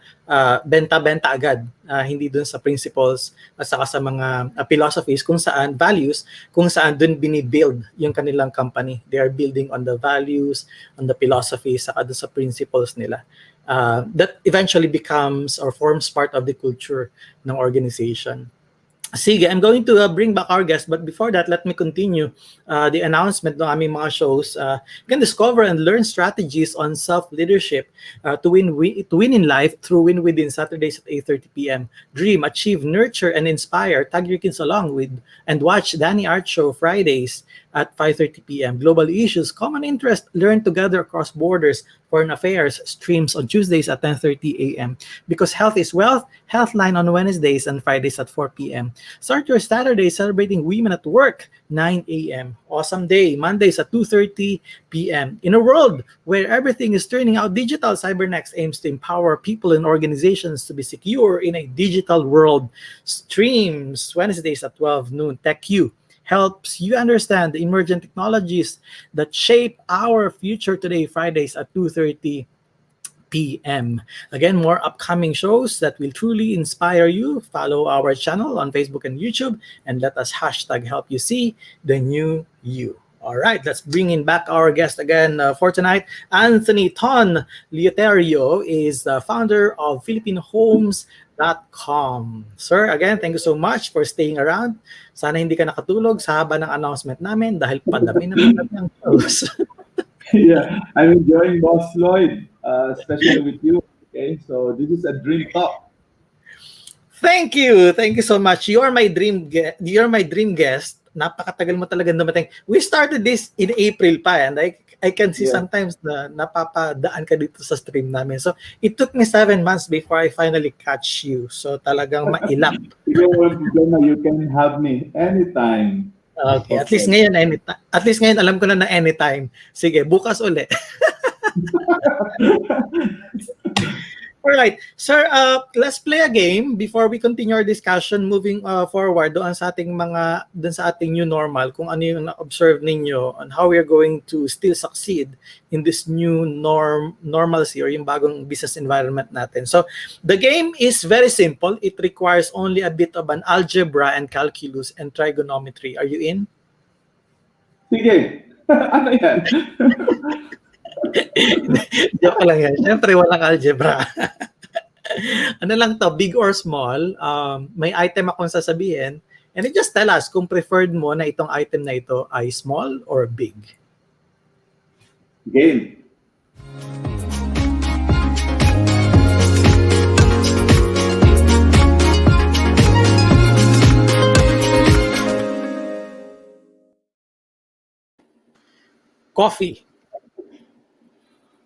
benta-benta agad, hindi dun sa principles at saka sa mga philosophies kung saan values, kung saan dun binibuild yung kanilang company. They are building on the values, on the philosophies, saka dun sa principles nila. That eventually becomes or forms part of the culture ng organization. Sige, I'm going to bring back our guest, but before that, let me continue the announcement ng aming mga shows. You can discover and learn strategies on self-leadership to win in life through Win Within, Saturdays at 8:30 p.m. Dream, achieve, nurture, and inspire. Tag your kids along with and watch Danny Art Show Fridays at 5:30 p.m. Global Issues, Common Interest, Learn Together Across Borders, Foreign Affairs streams on Tuesdays at 10:30 a.m. Because Health is Wealth, Healthline on Wednesdays and Fridays at 4 p.m. Start your Saturday celebrating women at work, 9 a.m. Awesome Day, Mondays at 2:30 p.m. In a world where everything is turning out digital, Cybernext aims to empower people and organizations to be secure in a digital world. Streams Wednesdays at 12 noon. TechU helps you understand the emerging technologies that shape our future today, Fridays at 2:30 p.m. Again, more upcoming shows that will truly inspire you. Follow our channel on Facebook and YouTube and let us hashtag help you see the new you. All right, let's bring in back our guest again for tonight. Anthony Ton Leuterio is the founder of FilipinoHomes.com. Sir, again, thank you so much for staying around. Sana hindi ka nakatulog sa haba ng announcement namin dahil padami ang shows. Yeah, I'm enjoying Boss Lloyd, especially with you. Okay, so this is a dream talk. Thank you so much. You're my dream guest. Napakatagal mo talaga dumating. We started this in April pa, and I can see sometimes na napapadaan ka dito sa stream namin. So it took me 7 months before I finally catch you. So talagang mailap. You can have me anytime. Okay, at least ngayon alam ko na anytime. Sige, bukas uli. All right, sir, let's play a game before we continue our discussion moving forward doon sa ating new normal, kung ano yung na-observe ninyo on how we are going to still succeed in this new normalcy or yung bagong business environment natin. So, the game is very simple. It requires only a bit of an algebra and calculus and trigonometry. Are you in? Sige. Ano yan? Joke lang yan. Siyempre, walang algebra. Ano lang to, big or small, may item akong sasabihin, and you just tell us kung preferred mo na itong item na ito ay small or big. Game. Coffee.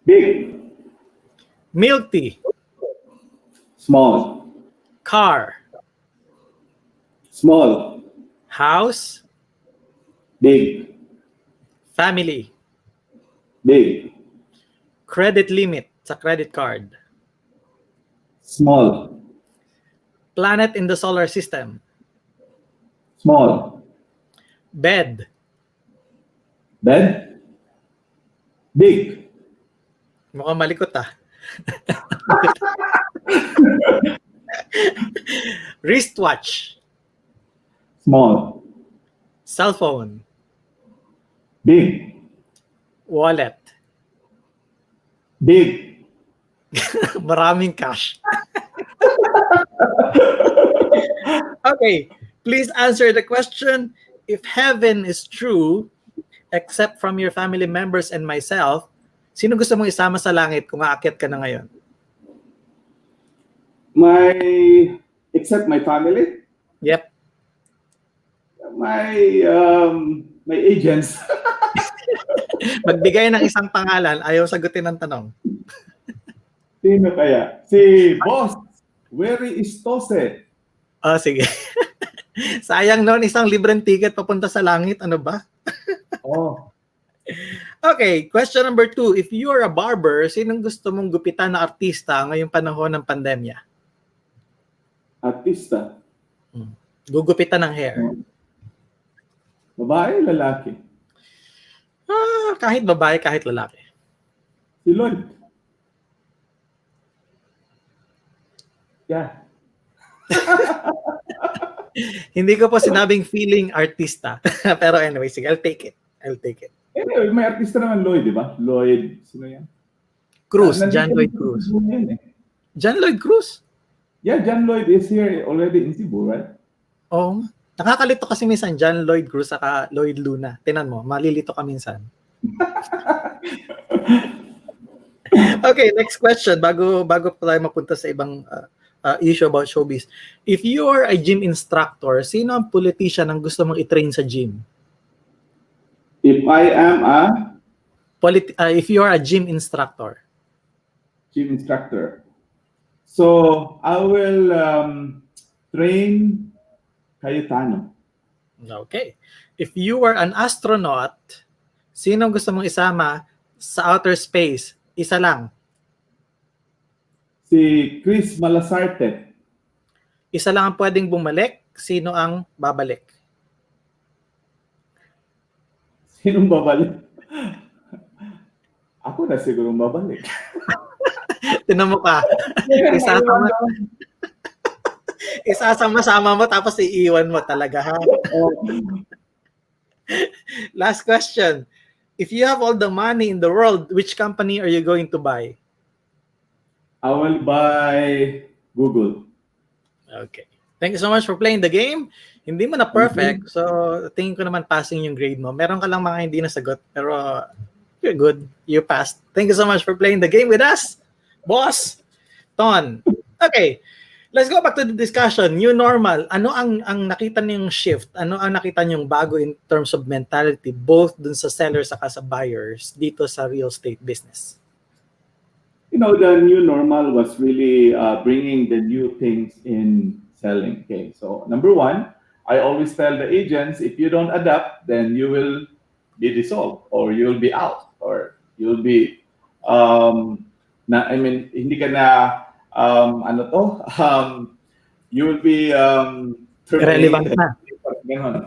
Big. Milk tea. Small. Car. Small. House. Big. Family. Big. Credit limit sa credit card. Small. Planet in the solar system. Small. Bed. Bed. Big. Mukhang malikot ah. Wristwatch. Small. Cell phone. Big. Wallet. Big. Maraming cash. Okay, please answer the question. If heaven is true, except from your family members and myself, sino gusto mong isama sa langit kung aakyat ka na ngayon? Except my family? Yep. My agents. Magbigay ng isang pangalan, ayaw sagutin ng tanong. Sino kaya? Si Boss. Very istose. Oh, sige. Sayang noon, isang libreng ticket papunta sa langit. Ano ba? Oh. Okay, question number 2. If you are a barber, sinong gusto mong gupitan na artista ngayong panahon ng pandemya? Artista. Gugupitan ng hair. Babae, lalaki. Kahit babae, kahit lalaki. Si Lloyd. Yeah. Hindi ko po sinabing feeling artista. Pero anyway, sige, I'll take it. Anyway, may artista naman Lloyd, di ba? Lloyd, sino yan? Cruz, John Lloyd Cruz. John Lloyd Cruz? Yeah, John Lloyd is here already in Cebu, right? Oo. Nakakalito kasi minsan John Lloyd Cruz saka Lloyd Luna. Tinan mo, malilito ka minsan. Okay, next question. Bago pa tayo mapunta sa ibang issue about showbiz. If you are a gym instructor, sino ang politician ang gusto mong i-train sa gym? If I am a If you are a gym instructor. gym instructor, so I will train Cayetano. Okay. If you were an astronaut, sinong gusto mong isama sa outer space? Isa lang. Si Chris Malasarte. Isa lang ang pwedeng bumalik. Sino ang babalik? Sinong babalik? Ako na siguro babalik. Tinan mo ka. Isasama, isasama-sama mo tapos iiwan mo talaga ha. Last question. If you have all the money in the world, which company are you going to buy? I will buy Google. Okay. Thank you so much for playing the game. Hindi mo na perfect, so tingin ko naman passing yung grade mo. Meron ka lang mga hindi nasagot, pero you're good. You passed. Thank you so much for playing the game with us, boss. Ton. Okay. Let's go back to the discussion. New normal. Ano ang nakita niyong shift? Ano ang nakita niyong bago in terms of mentality both dun sa sellers saka sa buyers dito sa real estate business? You know, the new normal was really bringing the new things in selling. Okay, so number one, I always tell the agents, if you don't adapt, then you will be dissolved or you'll be out or you'll be hindi ka na you will be Irrelevant terminated. na.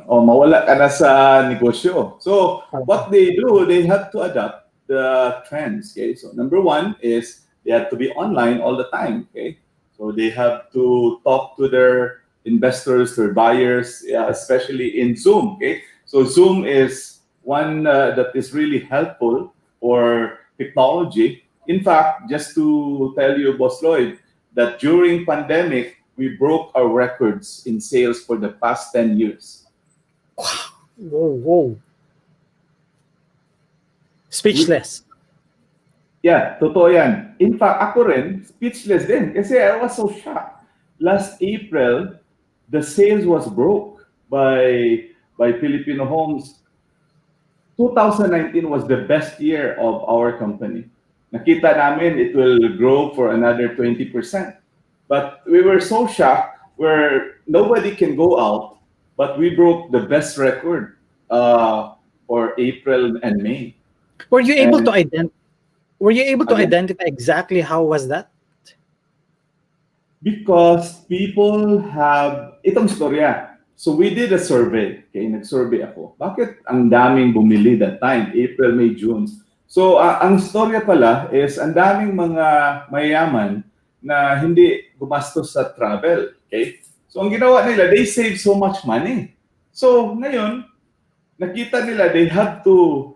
O mawala ka na sa negosyo. So what they do, they have to adapt the trends. Okay, so number one is they have to be online all the time. Okay, so they have to talk to their investors, their buyers, especially in Zoom. Okay, so Zoom is one that is really helpful for technology. In fact, just to tell you, Boss Lloyd, that during pandemic we broke our records in sales for the past 10 years. Whoa. Speechless. Yeah, totoo yan. In fact, ako rin, speechless din. Kasi I was so shocked. Last April, the sales was broke by Filipino homes. 2019 was the best year of our company. Nakita namin it will grow for another 20%. But we were so shocked where nobody can go out, but we broke the best record for April and May. Were you able to identify exactly how was that? Because people have itong storya. So we did a survey. Okay, nag-survey ako. Bakit ang daming bumili that time, April, May, June? So ang storya pala is ang daming mga mayayaman na hindi gumastos sa travel. Okay? So ang ginawa nila, they save so much money. So ngayon, nakita nila they have to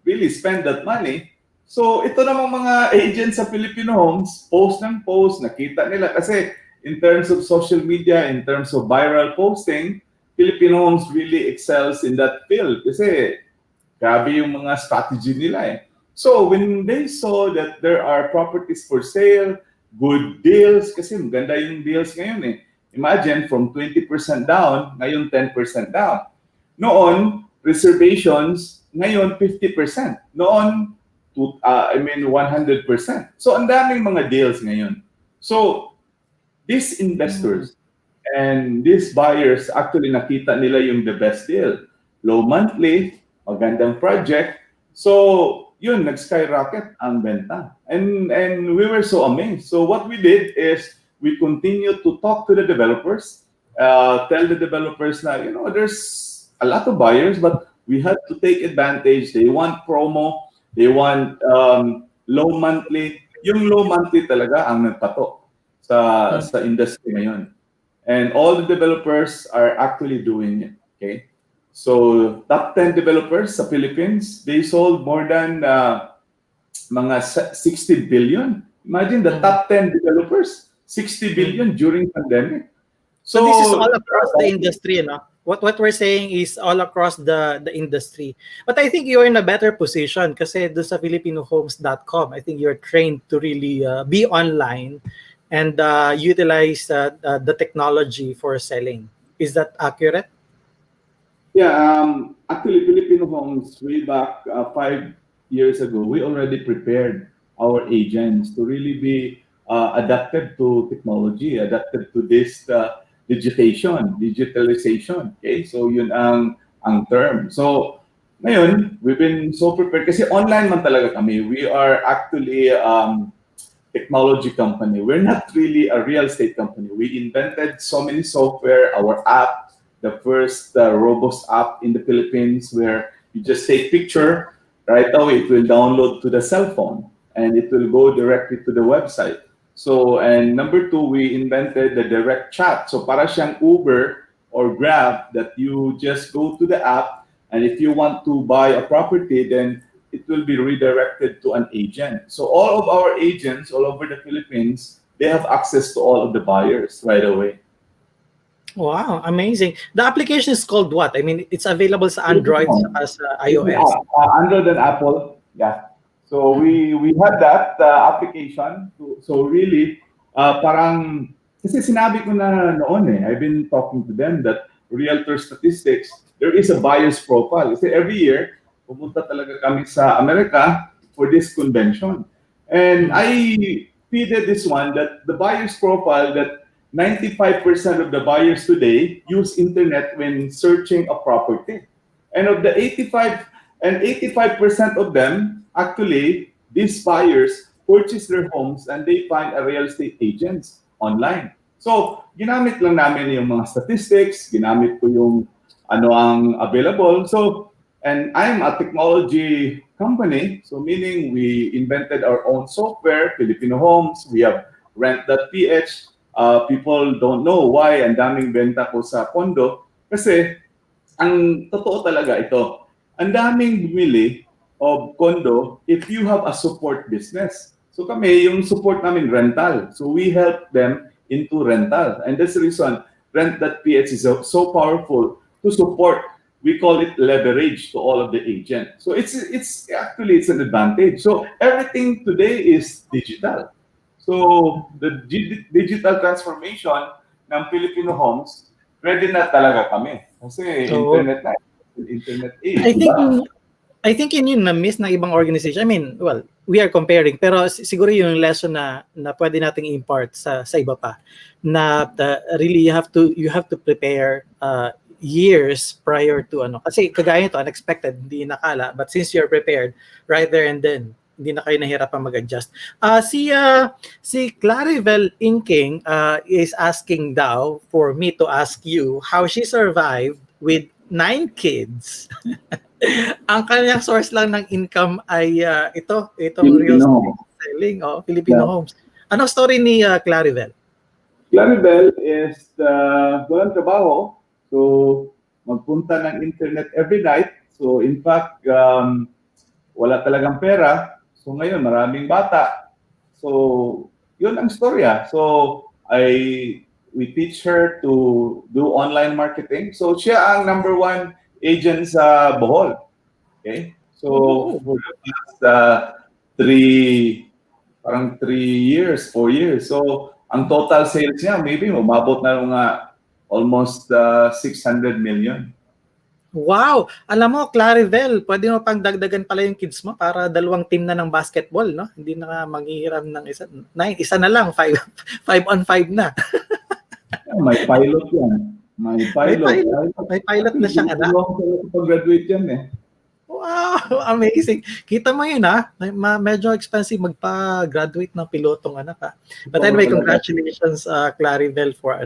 really spend that money. So ito namang mga agents sa Filipino homes, post ng post, nakita nila kasi in terms of social media, in terms of viral posting, Filipino homes really excels in that field kasi grabe yung mga strategy nila eh. So when they saw that there are properties for sale, good deals, kasi maganda yung deals ngayon eh. Imagine from 20% down, ngayon 10% down. Noon, reservations, ngayon 50%. Noon, 100%. So ang daming mga deals ngayon. So these investors and these buyers actually nakita nila yung the best deal. Low monthly, magandang project. So yun, nag-skyrocket ang benta. And we were so amazed. So what we did is we continued to talk to the developers, tell the developers na, you know, there's a lot of buyers, but we had to take advantage. They want promo, they want low monthly. Yung low monthly talaga ang nagpato sa industry ngayon. And all the developers are actually doing it. Okay? So top 10 developers sa Philippines, they sold more than mga 60 billion. Imagine the top 10 developers, 60 billion during pandemic. So this is all across the industry, no? What we're saying is all across the industry. But I think you're in a better position kasi doon sa filipinohomes.com, I think you're trained to really be online and utilize the technology for selling. Is that accurate? Yeah, actually, Filipino Homes, way back 5 years ago, we already prepared our agents to really be adapted to technology, adapted to this digitalization. Okay, so yun ang term. So ngayon, we've been so prepared kasi online man talaga kami. We are actually technology company. We're not really a real estate company. We invented so many software, our app, the first robust app in the Philippines where you just take picture, right away it will download to the cell phone and it will go directly to the website. So, and number two, we invented the direct chat. So para siyang Uber or Grab that you just go to the app and if you want to buy a property, then it will be redirected to an agent. So all of our agents all over the Philippines, they have access to all of the buyers right away. Wow, amazing. The application is called what? I mean, it's available sa Android as iOS. Android and Apple, yeah. So we had that application. So really, parang, kasi sinabi ko na noon I've been talking to them that realtor statistics, there is a buyer's profile. Kasi every year, pumunta talaga kami sa Amerika for this convention. And I feeded this one that the buyer's profile that 95% of the buyers today use internet when searching a property. And of the 85% of them, actually, these buyers purchase their homes and they find a real estate agents online. So, ginamit lang namin yung mga statistics, ginamit ko yung ano ang available. So, and I'm a technology company, so meaning we invented our own software, Filipino Homes, we have rent.ph. People don't know why ang daming benta ko sa condo kasi ang totoo talaga ito. Ang daming bumili of condo if you have a support business. So kami, yung support namin rental. So we help them into rental. And that's the reason rent.ph is so powerful to support. We call it leverage to all of the agents. So it's actually an advantage. So everything today is digital. So the digital transformation ng Filipino Homes, ready na talaga kami. Kasi internet na, internet age. I think yun na-miss ng ibang organization. I mean, well, we are comparing, pero siguro yung lesson na pwede nating impart sa iba pa, na really you have to prepare years prior to ano. Kasi kagaya nito, unexpected, hindi nakala, but since you're prepared, right there and then, hindi na kayo nahirapan mag-adjust. Si Claribel Inking is asking daw for me to ask you how she survived with 9 kids. Ang kanyang source lang ng income ay itong real estate selling, Filipino Homes. Anong story ni Claribel? Claribel is walang trabaho. So, magpunta ng internet every night. So, in fact, wala talagang pera. So ngayon, maraming bata. So, yun ang storya. So, we teach her to do online marketing. So, siya ang number 1 agent sa Bohol. Okay? So, for the past 3 years, 4 years. So, ang total sales niya, maybe umabot na mga almost 600 million. Wow! Alam mo, Claribel, pwede mo pang dagdagan pala yung kids mo para 2 team na ng basketball, no? Hindi na manghihiram ng isa na lang, 5 on 5 na. May pilot yan. May pilot na siyang anak. Pag-graduate yan Wow! Amazing. Kita mo yun medyo expensive magpa-graduate ng pilotong anak But anyway, congratulations Claribel for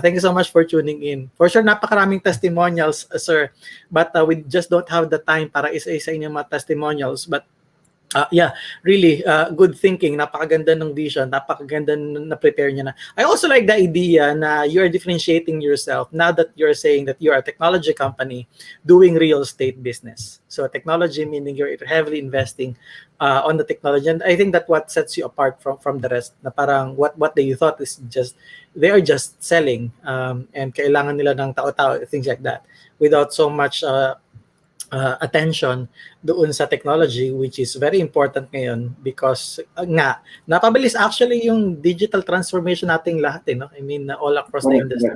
thank you so much for tuning in. For sure, napakaraming testimonials, sir. But we just don't have the time para isa-isa inyong mga testimonials. But really good thinking, napakaganda ng vision, napakaganda na prepare niya na. I also like the idea na you're differentiating yourself now that you're saying that you're a technology company doing real estate business. So technology meaning you're heavily investing on the technology, and I think that what sets you apart from the rest. Na parang what they thought is just they are just selling and kailangan nila ng tao-tao, things like that, without so much attention doon sa technology, which is very important ngayon because napabilis actually yung digital transformation nating lahat no? I mean all across the industry.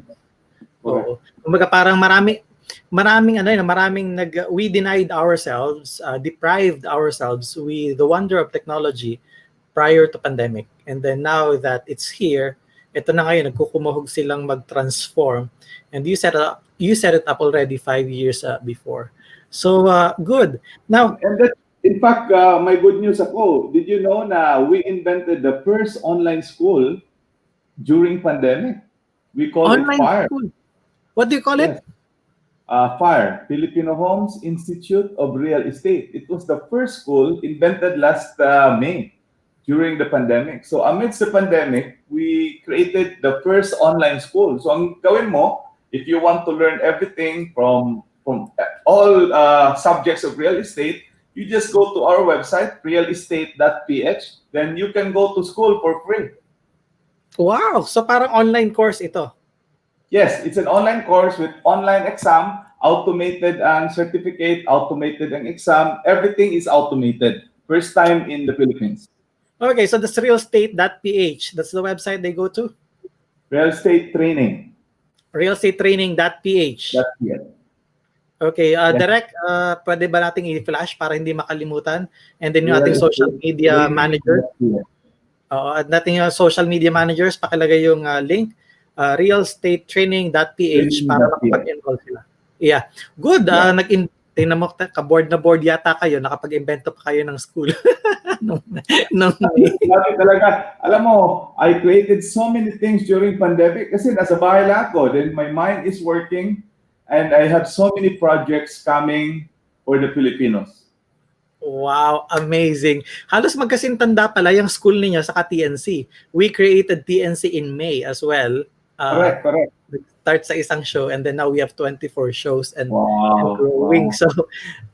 Oo. Kumbaga parang we denied ourselves, deprived ourselves with the wonder of technology prior to pandemic. And then now that it's here, ito na ngayon, nagkukumahog silang mag-transform. And you set it up already 5 years before. So, good. Now, And that, in fact, my good news ako, did you know na we invented the first online school during pandemic? We call it online FIRE. school. What do you call Yes. it? FIRE, Filipino Homes Institute of Real Estate. It was the first school invented last May during the pandemic. So amidst the pandemic, we created the first online school. So ang gawin mo, if you want to learn everything from all subjects of real estate, you just go to our website, realestate.ph. Then you can go to school for free. Wow! So parang online course ito. Yes, it's an online course with online exam, automated ang certificate, automated ang exam. Everything is automated. First time in the Philippines. Okay, so that's realestate.ph. That's the website they go to? Real estate training. realestatetraining.ph. That's it. Okay, Yes. Direk, pwede ba nating i-flash para hindi makalimutan? And then yung Real ating social estate media training. manager. That's it. At nating social media managers, pakilagay yung link, realestatetraining.ph para makapag-enroll sila. Yeah. Good. Yeah. Tingnan mo, ka-board na board yata kayo, nakapag-invento pa kayo ng school. Grabe talaga. Alam mo, I created so many things during pandemic kasi nasa bahay lang ako. Then my mind is working and I have so many projects coming for the Filipinos. Wow, amazing. Halos magkasintanda pala yung school niya sa TNC. We created TNC in May as well. Correct. Start sa isang show and then now we have 24 shows and Wow. growing. So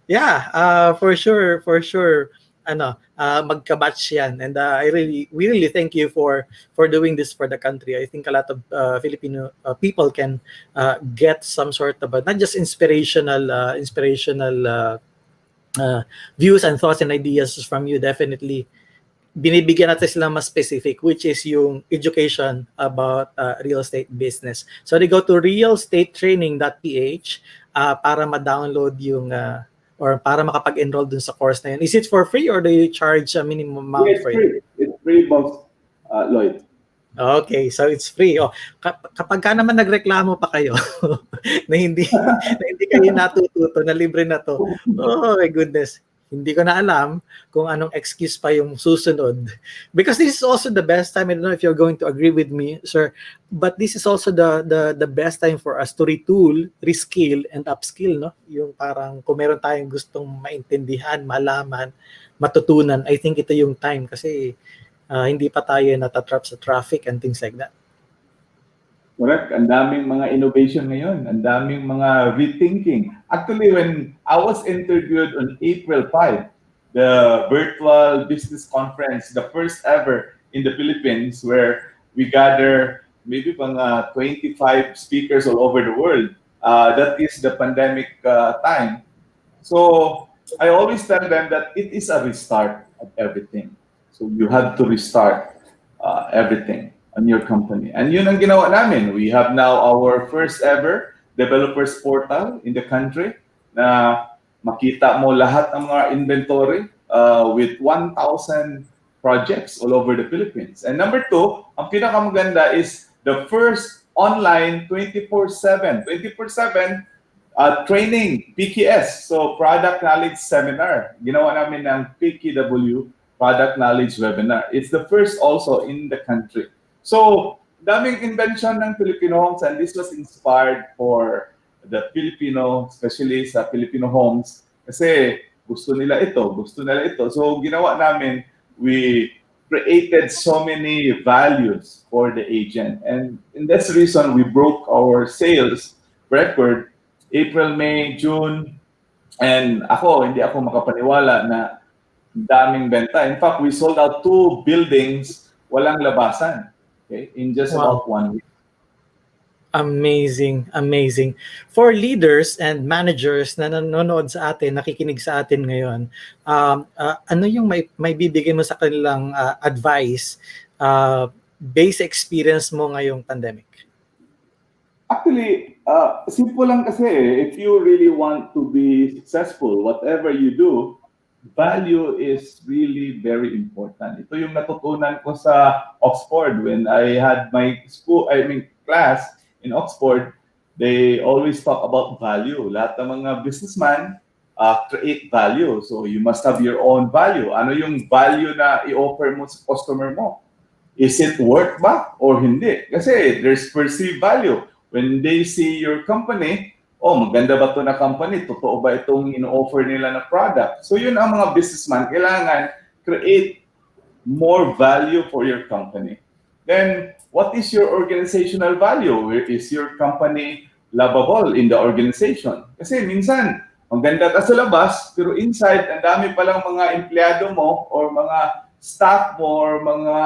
yeah, for sure magka-batch yan, and we really thank you for doing this for the country. I think a lot of Filipino people can get some sort of not just inspirational views and thoughts and ideas from you. Definitely binibigyan natin sila mas specific, which is yung education about real estate business. So they go to realestatetraining.ph para ma-download yung or para makapag-enroll dun sa course na yun. Is it for free or do you charge a minimum amount It's for free. it? It's free, boss Lloyd. Okay, so it's free. Kapag ka naman nagreklamo pa kayo na hindi kayo natututo, na libre na to. Oh my goodness. Hindi ko na alam kung anong excuse pa yung susunod. Because this is also the best time. I don't know if you're going to agree with me, sir, but this is also the best time for us to retool, reskill, and upskill, no? Yung parang kung meron tayong gustong maintindihan, malaman, matutunan, I think ito yung time kasi hindi pa tayo natatrap sa traffic and things like that. Correct. Ang daming mga innovation ngayon. Ang daming mga rethinking. Actually, when I was interviewed on April 5, the virtual business conference, the first ever in the Philippines, where we gather maybe mga 25 speakers all over the world. That is the pandemic time. So I always tell them that it is a restart of everything. So you have to restart everything on your company. And yun ang ginawa namin. We have now our first ever developers portal in the country na makita mo lahat ng mga inventory with 1,000 projects all over the Philippines. And number two, ang pinakamaganda is the first online 24/7 training, PKS. So Product Knowledge Seminar. Ginawa namin ng PKW, Product Knowledge Webinar. It's the first also in the country. So, daming invention ng Filipino homes, and this was inspired for the Filipino, especially sa Filipino homes, kasi gusto nila ito. So, ginawa namin, we created so many values for the agent. And that's the reason we broke our sales record April, May, June. And hindi ako makapaniwala na daming benta. In fact, we sold out 2 buildings, walang labasan. Okay, in just about 1 week. Amazing. For leaders and managers na nanonood sa atin, nakikinig sa atin ngayon, ano yung may bibigay mo sa kanilang advice based experience mo ngayong pandemic? Actually, simple lang kasi if you really want to be successful, whatever you do, value is really very important. Ito yung natutunan ko sa Oxford when I had my class in Oxford. They always talk about value. Lahat ng mga businessman create value. So you must have your own value. Ano yung value na i-offer mo sa customer mo? Is it worth ba or hindi? Kasi there's perceived value. When they see your company, oh, maganda ba ito na company? Totoo ba itong ino-offer nila na product? So yun ang mga businessman, kailangan create more value for your company. Then, what is your organizational value? Is your company lovable in the organization? Kasi minsan, ang ganda ka sa labas, pero inside, ang dami palang mga empleyado mo or mga staff mo or mga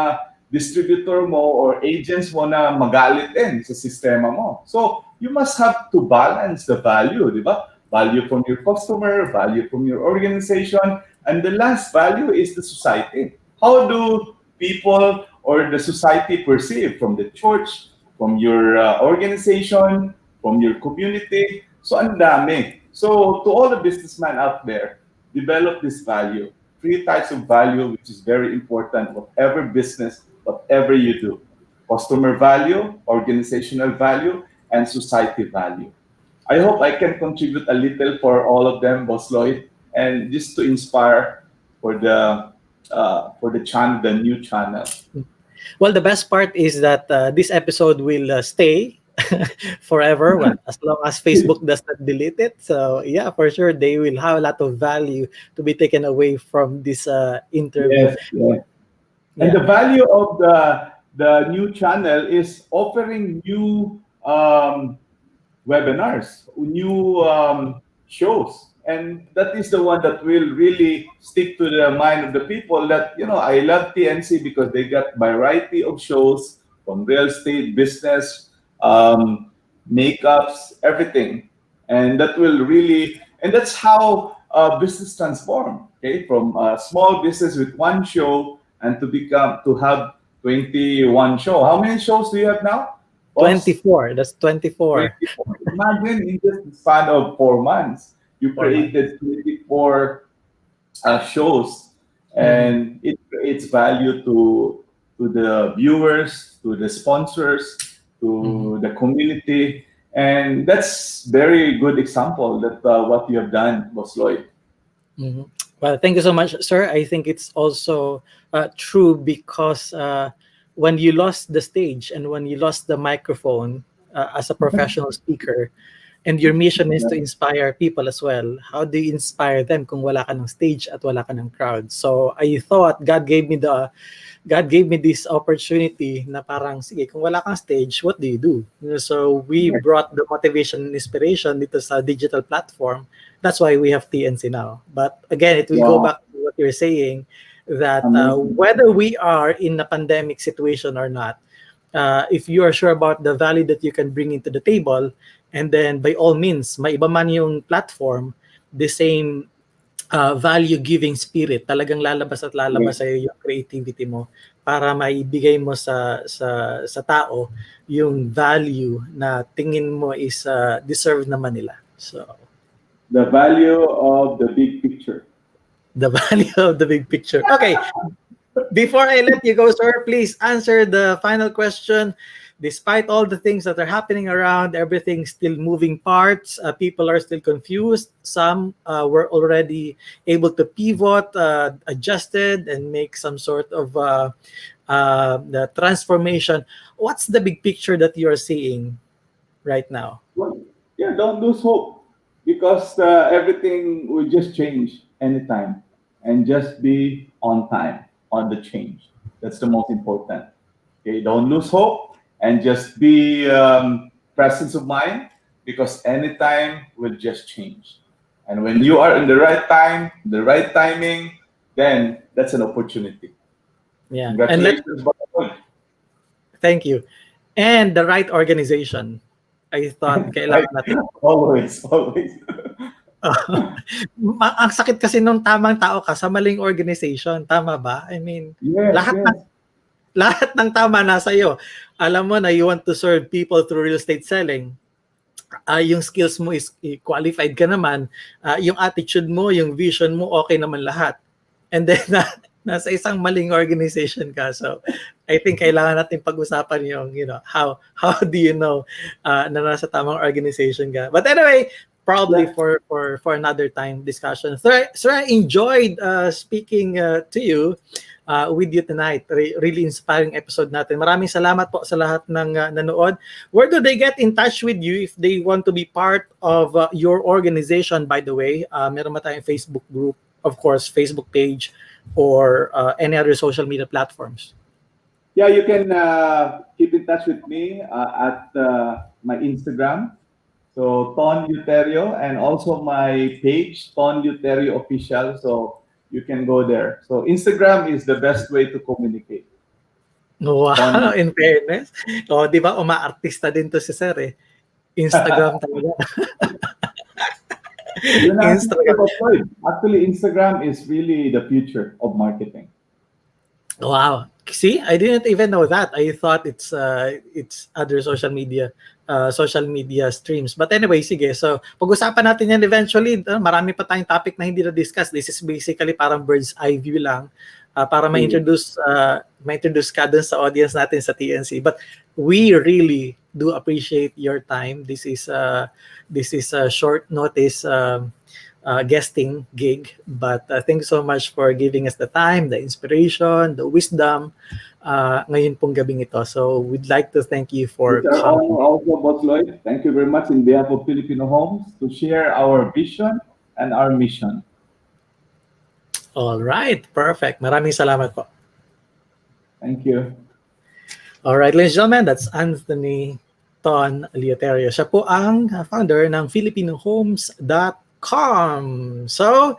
distributor mo or agents mo na magalit din sa sistema mo. So, you must have to balance the value, di ba? Value from your customer, value from your organization, and the last value is the society. How do people or the society perceive from the church, from your organization, from your community? So, ang dami. So, to all the businessmen out there, develop this value. 3 types of value, which is very important, whatever business, whatever you do. Customer value, organizational value, and society value. I hope I can contribute a little for all of them, Boss Lloyd, and just to inspire for the channel, the new channel. Well, the best part is that this episode will stay forever, well, as long as Facebook does not delete it. So yeah, for sure, they will have a lot of value to be taken away from this interview. Yes, yes. And the value of the new channel is offering new webinars, new shows. And that is the one that will really stick to the mind of the people that, you know, I love TNC because they got variety of shows from real estate, business, makeups, everything. And that will really, and that's how business transform, okay? From a small business with one show and to have 21 show. How many shows do you have now? 24. That's 24. 24. Imagine in just the span of 4 months, you created 24 shows, and it creates value to the viewers, to the sponsors, to the community, and that's very good example that what you have done, Boss Lloyd. Mm-hmm. Well, thank you so much, sir. I think it's also true because when you lost the stage and when you lost the microphone as a professional speaker, and your mission is to inspire people as well, how do you inspire them kung wala ka ng stage at wala ka ng crowd? So I thought God gave me this opportunity na parang, sige, kung wala kang stage, what do you do? So we brought the motivation and inspiration dito sa digital platform. That's why we have TNC now. But again, it will go back to what you're saying, that whether we are in a pandemic situation or not, if you are sure about the value that you can bring into the table, and then by all means, maiba man yung platform, the same value-giving spirit, talagang lalabas at lalabas sa yung creativity mo para maibigay mo sa tao yung value na tingin mo is deserve naman nila. So, the value of the big picture. The value of the big picture. Okay. Before I let you go, sir, please answer the final question. Despite all the things that are happening around, everything's still moving parts. People are still confused. Some were already able to pivot, adjusted, and make some sort of the transformation. What's the big picture that you are seeing right now? Well, yeah, don't lose hope because everything will just change anytime, and just be on time on the change. That's the most important. Okay, don't lose hope. And just be presence of mind because anytime will just change. And when you are in the right time, the right timing, then that's an opportunity. Yeah. Congratulations. Thank you. And the right organization. I thought kailangan natin. Always. Ang sakit kasi nung tamang tao ka sa maling organization. Tama ba? I mean, lahat. lahat ng tama nasa iyo. Alam mo na you want to serve people through real estate selling. Yung skills mo is qualified ka naman, yung attitude mo, yung vision mo, okay naman lahat. And then nasa isang maling organization ka. So I think kailangan natin pag-usapan yung, how do you know na nasa tamang organization ka. But anyway, probably for another time discussion. So I enjoyed speaking to you with you tonight. Really inspiring episode natin. Maraming salamat po sa lahat ng nanood. Where do they get in touch with you if they want to be part of your organization, by the way? Meron ba tayong Facebook group, of course, Facebook page, or any other social media platforms? Yeah, you can keep in touch with me at my Instagram. So Ton Leuterio, and also my page, Ton Leuterio Official. So you can go there. So Instagram is the best way to communicate. Wow, in fairness. O, di ba, umaartista din to si Sir eh. Instagram talaga. Instagram. Actually, Instagram is really the future of marketing. Wow. See, I didn't even know that. I thought it's other social media streams. But anyway, sige. So, pag-usapan natin yan eventually. Marami pa tayong topic na hindi na-discuss. This is basically parang bird's eye view lang para ma-introduce ka dun sa audience natin sa TNC. But we really do appreciate your time. This is a short notice guesting gig, but thank you so much for giving us the time, the inspiration, the wisdom ngayon pong gabing ito. So we'd like to thank you for coming. Also, Boss Lloyd, thank you very much in behalf of Filipino Homes to share our vision and our mission. All right, perfect. Maraming salamat po. Thank you. All right, ladies and gentlemen, that's Anthony Ton Leuterio. Siya po ang founder ng FilipinoHomes.com. So,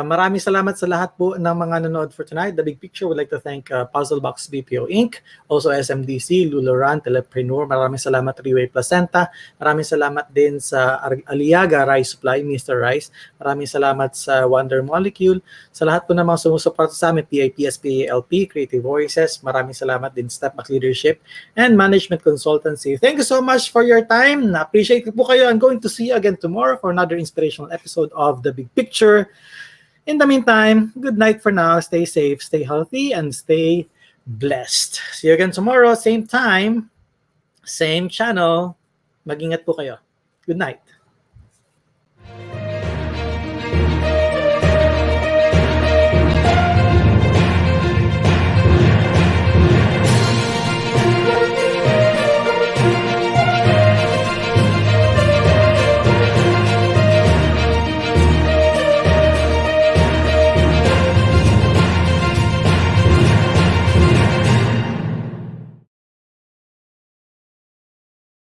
maraming salamat sa lahat po ng mga nanood for tonight. The Big Picture would like to thank Puzzlebox BPO Inc., also SMDC, Luluran, Telepreneur. Maraming salamat Riway Placenta. Maraming salamat din sa Aliaga Rice Supply, Mr. Rice. Maraming salamat sa Wonder Molecule. Sa lahat po ng mga sumusuporta sa amin, PIP, SPALP, Creative Voices. Maraming salamat din Step Back Leadership and Management Consultancy. Thank you so much for your time. Na-appreciate ko po kayo. I'm going to see you again tomorrow for another inspirational episode of The Big Picture. In the meantime, good night for now. Stay safe, stay healthy, and stay blessed. See you again tomorrow, same time, same channel. Mag-ingat po kayo. Good night.